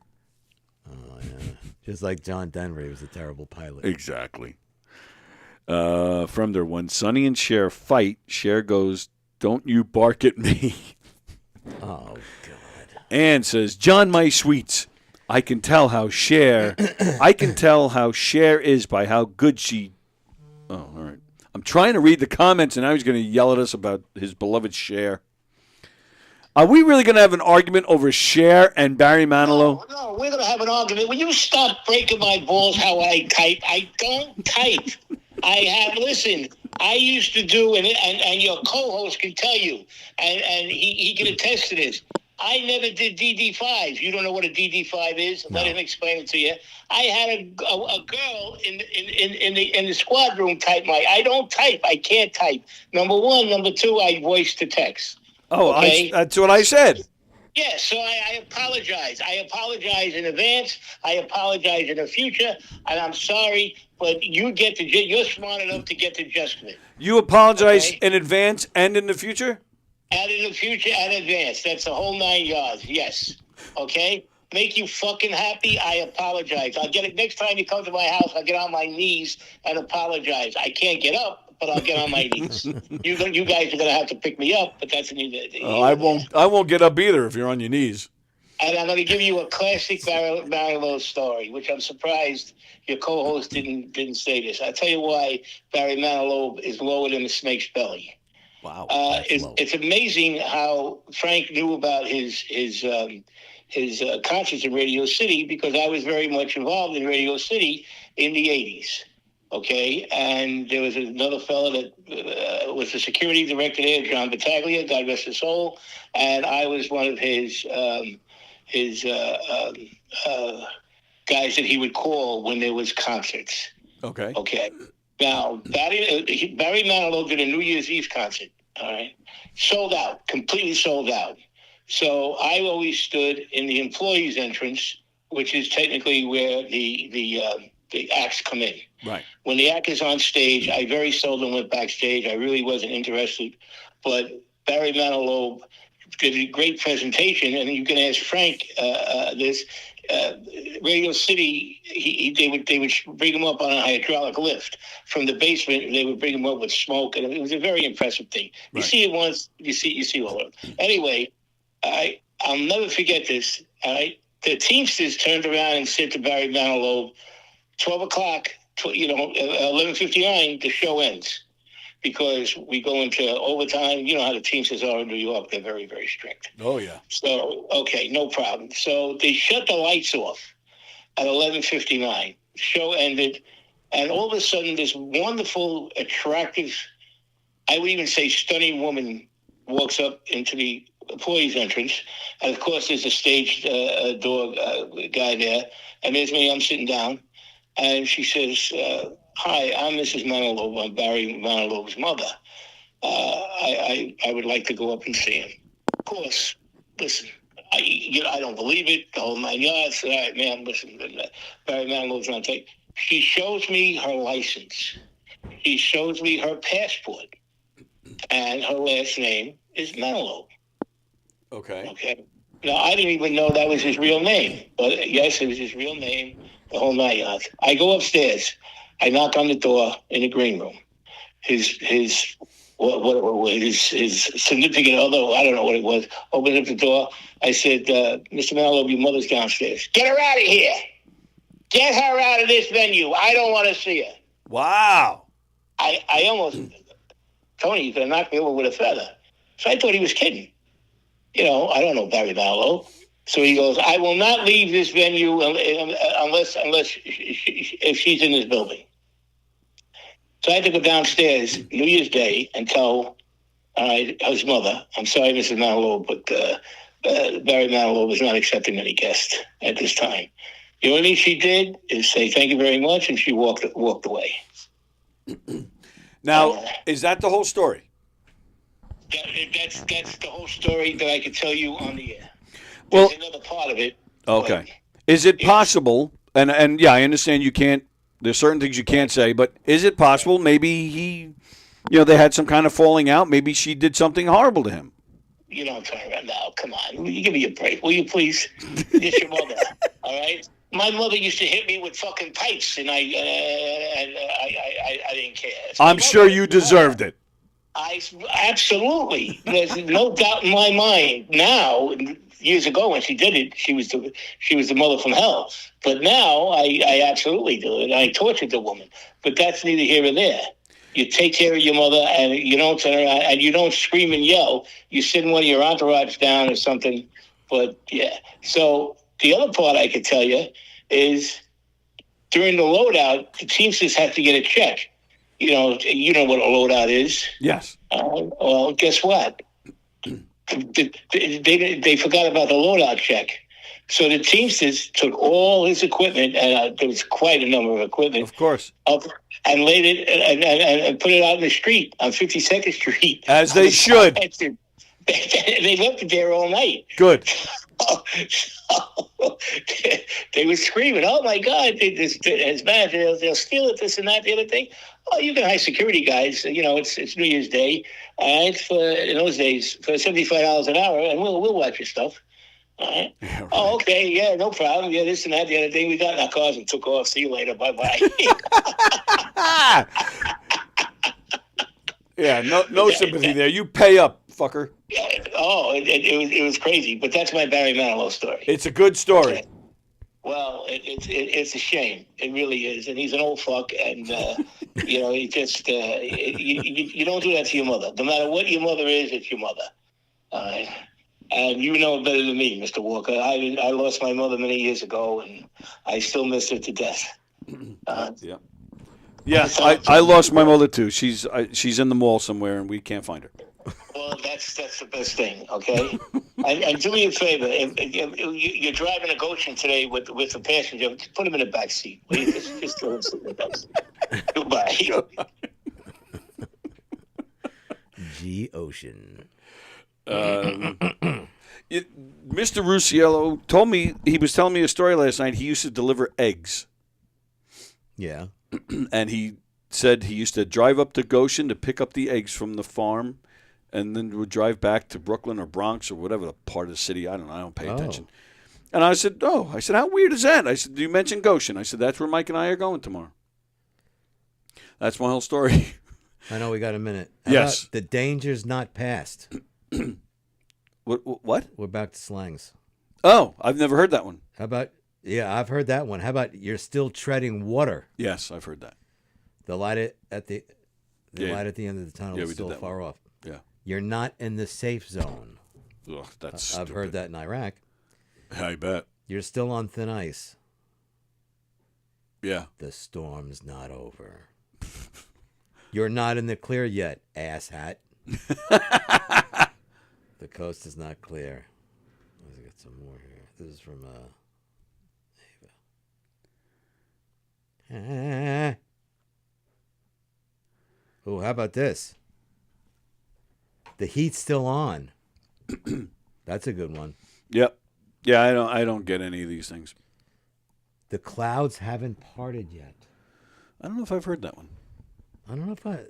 S11: Oh, yeah. Just like John Denver, he was a terrible pilot.
S10: Exactly. Fremder, when Sonny and Cher fight, Cher goes, don't you bark at me.
S11: Oh, God.
S10: Ann says, John, my sweets, I can tell how Cher is by how good she... Oh, all right. I'm trying to read the comments, and now he's going to yell at us about his beloved Cher. Are we really going to have an argument over Cher and Barry Manilow?
S12: No, we're going to have an argument. Will you stop breaking my balls how I type? I don't type. Listen, I used to do, and your co-host can tell you, and he can attest to this. I never did DD5. You don't know what a DD5 is? No. Let him explain it to you. I had a girl in the squad room type I don't type. I can't type. Number one. Number two, I voice to text.
S10: Oh,
S12: okay?
S10: That's what I said.
S12: Yeah, so I apologize. I apologize in advance. I apologize in the future, and I'm sorry, but you're smart enough to get the gist of it.
S10: You apologize in advance and in the future?
S12: And in the future and advance. That's the whole 9 yards, yes. Okay? Make you fucking happy, I apologize. I'll get it next time you come to my house, I'll get on my knees and apologize. I can't get up, but I'll get on my knees. You guys are going to have to pick me up, but that's
S10: I won't get up either if you're on your knees.
S12: And I'm going to give you a classic Manilow story, which I'm surprised your co-host didn't say this. I'll tell you why Barry Manilow is lower than a snake's belly.
S10: Wow.
S12: It's amazing how Frank knew about his concerts in Radio City, because I was very much involved in Radio City in the 80s. Okay, and there was another fellow that was the security director there, John Battaglia, God rest his soul, and I was one of his guys that he would call when there was concerts.
S10: Okay.
S12: Okay. Now, Barry Manilow did a New Year's Eve concert, all right? Sold out, completely sold out. So I always stood in the employees' entrance, which is technically where the acts come in.
S10: Right.
S12: When the act is on stage, I very seldom went backstage. I really wasn't interested. But Barry Manilow did a great presentation, and you can ask Frank this. Radio City, they would bring him up on a hydraulic lift from the basement, and they would bring him up with smoke, and it was a very impressive thing. You see it once, you see all of it. Anyway, I'll never forget this. All right, the Teamsters turned around and said to Barry Manilow, 12 o'clock, 11:59, the show ends, because we go into overtime. You know how the Teamsters are in New York. They're very, very strict.
S10: Oh, yeah.
S12: So, okay, no problem. So they shut the lights off at 11:59. The show ended, and all of a sudden, this wonderful, attractive, I would even say stunning woman walks up into the employees' entrance. And, of course, there's a stage door guy there. And there's me. I'm sitting down. And she says, hi, I'm Mrs. Manilow. I'm Barry Manilow's mother. I would like to go up and see him. Of course, listen, I don't believe it. The whole 9 yards. All right, man, listen, Barry Manilow's not taking. She shows me her license. She shows me her passport. And her last name is Manilow. Okay. Now, I didn't even know that was his real name. But, yes, it was his real name. The whole 9 yards. I go upstairs. I knock on the door in the green room. His his significant other, I don't know what it was, opened up the door. I said, Mr. Mallow, your mother's downstairs. Get her out of here. Get her out of this venue. I don't want to see her.
S10: Wow.
S12: I almost, Tony, you could have knocked me over with a feather. So I thought he was kidding. I don't know Barry Mallow. So he goes, I will not leave this venue unless if she's in this building. So I had to go downstairs New Year's Day and tell his mother, I'm sorry, Mrs. Manilow, but Barry Manilow was not accepting any guests at this time. The only thing she did is say thank you very much, and she walked away.
S10: Now, is that the whole story?
S12: That's the whole story that I could tell you on the air.
S10: Well,
S12: There's another part of it.
S10: Okay. Is it possible, and yeah, I understand you can't, there's certain things you can't say, but is it possible maybe they had some kind of falling out? Maybe she did something horrible to him?
S12: You don't turn around now. Come on. You give me a break. Will you please? It's your mother. All right? My mother used to hit me with fucking pipes, and I didn't care.
S10: I'm sure you deserved it.
S12: Absolutely. There's no doubt in my mind. Now, years ago when she did it, she was the mother from hell. But now I absolutely do it. I tortured the woman. But that's neither here nor there. You take care of your mother, and you don't turn around, and you don't scream and yell. You send one of your entourage down or something. But yeah. So the other part I could tell you is during the loadout, the Teamsters have to get a check. You know what a loadout is.
S10: Yes.
S12: Well, guess what? They forgot about the loadout check. So the Teamsters took all his equipment, and there was quite a number of equipment.
S10: Of course.
S12: Up and laid it and put it out in the street on 52nd Street.
S10: As they should.
S12: They left it there all night.
S10: Good.
S12: They were screaming, "Oh my God! It's bad. They'll steal it. This and that. The other thing. Oh, you can hire security guys. It's New Year's Day. In those days for $75 an hour, and we'll watch your stuff. All right. Yeah, right. Oh, okay. Yeah, no problem. Yeah, this and that. The other thing. We got in our cars and took off. See you later. Bye bye.
S10: Yeah, no sympathy there. You pay up, fucker.
S12: Oh, it was crazy, but that's my Barry Manilow story.
S10: It's a good story.
S12: Well, it's a shame. It really is, and he's an old fuck, and he just you don't do that to your mother. No matter what your mother is, it's your mother. And you know it better than me, Mr. Walker. I lost my mother many years ago, and I still miss her to death.
S10: Yeah. Yeah, I lost my mother too. She's in the mall somewhere, and we can't find her.
S12: Well, that's the best thing, okay? and do me a favor. If you're driving a Goshen today with a passenger, just put him in the back seat. Will you? Just throw him in the back seat. Goodbye.
S11: G. Ocean.
S10: Mr. Rusiello told me, he was telling me a story last night. He used to deliver eggs.
S11: Yeah.
S10: And he said he used to drive up to Goshen to pick up the eggs from the farm, and then would drive back to Brooklyn or Bronx or whatever the part of the city. I don't pay attention. And I said, how weird is that? I said, you mentioned Goshen. I said, that's where Mike and I are going tomorrow. That's my whole story.
S11: I know we got a minute. How
S10: yes.
S11: about the danger's not past.
S10: What?
S11: We're back to slangs.
S10: Oh, I've never heard that one.
S11: How about, yeah, I've heard that one. How about you're still treading water?
S10: Yes, I've heard that.
S11: The light at the light at the end of the tunnel is still far off.
S10: Yeah.
S11: You're not in the safe zone.
S10: Ugh, that's
S11: I've heard that in Iraq.
S10: I bet.
S11: You're still on thin ice.
S10: Yeah.
S11: The storm's not over. You're not in the clear yet, asshat. The coast is not clear. Let's get some more here. This is from Ava. Oh, how about this? The heat's still on. That's a good one.
S10: Yep. Yeah, I don't get any of these things.
S11: The clouds haven't parted yet.
S10: I don't know if I've heard that one.
S11: I don't know if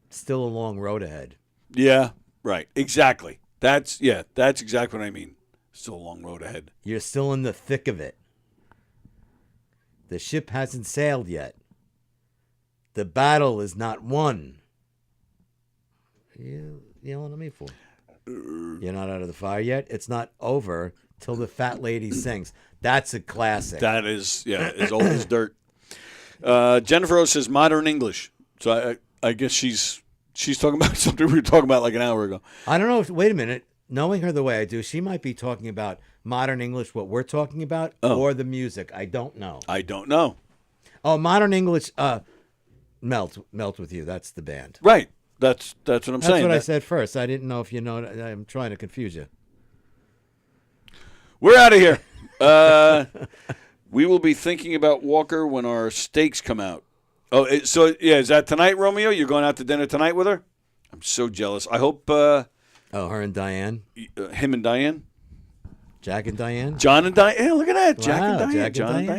S11: still a long road ahead.
S10: Yeah, right. Exactly. That's exactly what I mean. Still a long road ahead.
S11: You're still in the thick of it. The ship hasn't sailed yet. The battle is not won. you yelling at me for? You're not out of the fire yet? It's not over till the fat lady sings. That's a classic.
S10: That is, as old as dirt. Jennifer O says modern English. So I guess she's talking about something we were talking about like an hour ago.
S11: I don't know. Wait a minute. Knowing her the way I do, she might be talking about modern English, what we're talking about, or the music. I don't know.
S10: Oh,
S11: modern English, Melt with You. That's the band.
S10: Right. That's what I'm saying.
S11: That's what I said first. I didn't know if you know. I'm trying to confuse you.
S10: We're out of here. We will be thinking about Walker when our steaks come out. Oh, is that tonight, Romeo? You're going out to dinner tonight with her? I'm so jealous. I hope.
S11: Her and Diane.
S10: Him and Diane.
S11: Jack and Diane.
S10: John and Diane. Yeah, look at that. Jack
S11: Wow,
S10: and Diane.
S11: Jack
S10: John
S11: and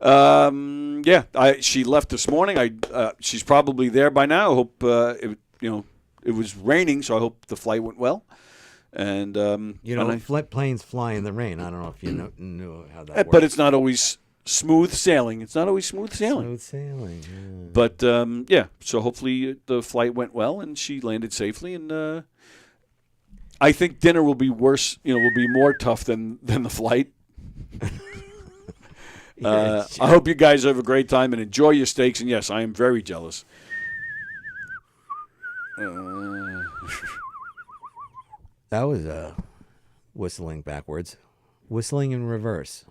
S10: and Diane. She left this morning. She's probably there by now. I hope it was raining, so I hope the flight went well. And
S11: planes fly in the rain. I don't know if you knew how that works.
S10: But it's not always smooth sailing. Smooth sailing.
S11: Yeah.
S10: But so hopefully the flight went well and she landed safely. And I think dinner will be worse. Will be more tough than the flight. I hope you guys have a great time and enjoy your steaks. And yes, I am very jealous.
S11: That was whistling backwards. Whistling in reverse.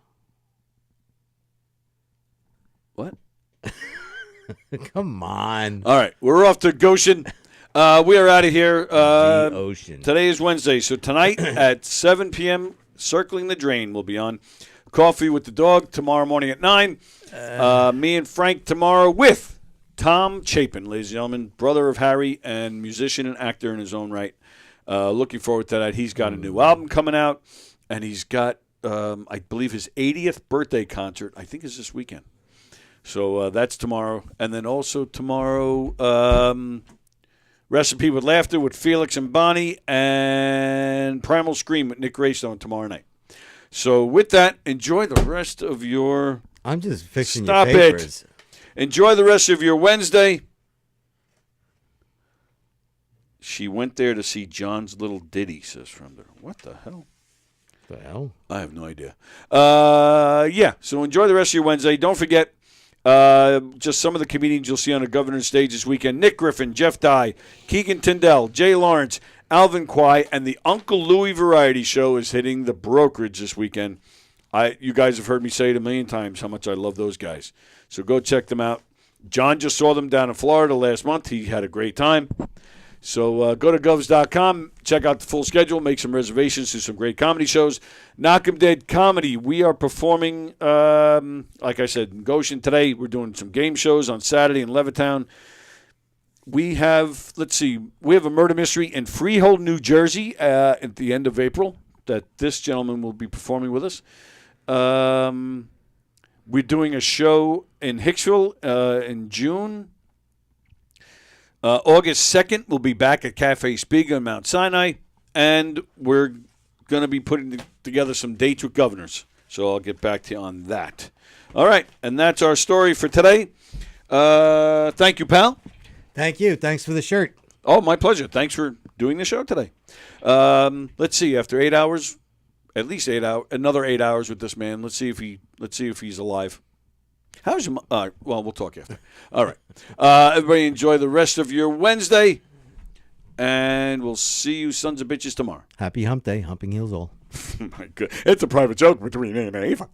S10: What?
S11: Come on.
S10: All right, we're off to Goshen. We are out of here.
S11: The ocean. Today
S10: is Wednesday, so tonight at 7 p.m., Circling the Drain will be on. Coffee with the Dog tomorrow morning at 9. Me and Frank tomorrow with Tom Chapin, ladies and gentlemen, brother of Harry and musician and actor in his own right. Looking forward to that. He's got a new album coming out, and he's got, I believe, his 80th birthday concert, I think is this weekend. So that's tomorrow. And then also tomorrow, Recipe with Laughter with Felix and Bonnie, and Primal Scream with Nick Greystone tomorrow night. So with that, enjoy the rest of your...
S11: I'm just fixing
S10: Stop
S11: your papers.
S10: it. Enjoy the rest of your Wednesday. She went there to see John's little ditty, says Fremder. What the hell?
S11: The hell?
S10: I have no idea. So enjoy the rest of your Wednesday. Don't forget, just some of the comedians you'll see on the governor's stage this weekend. Nick Griffin, Jeff Dye, Keegan Tyndall, Jay Lawrence, Alvin Kwai, and the Uncle Louie Variety Show is hitting the brokerage this weekend. You guys have heard me say it a million times how much I love those guys. So go check them out. John just saw them down in Florida last month. He had a great time. So go to govs.com, check out the full schedule, make some reservations to some great comedy shows. Knockem Dead Comedy, we are performing, like I said, in Goshen today. We're doing some game shows on Saturday in Levittown. We have, we have a murder mystery in Freehold, New Jersey at the end of April that this gentleman will be performing with us. We're doing a show in Hicksville in June. August 2nd, we'll be back at Cafe Spiga in Mount Sinai, and we're going to be putting together some dates with governors. So I'll get back to you on that. All right, and that's our story for today. Thank you, pal.
S11: Thank you. Thanks for the shirt.
S10: Oh, my pleasure. Thanks for doing the show today. Let's see. After 8 hours, at least 8 hours, another 8 hours with this man. Let's see if he's alive. How's your? Well, we'll talk after. All right. Everybody, enjoy the rest of your Wednesday, and we'll see you sons of bitches tomorrow.
S11: Happy Hump Day, humping heels all.
S10: My God, it's a private joke between me and Ava.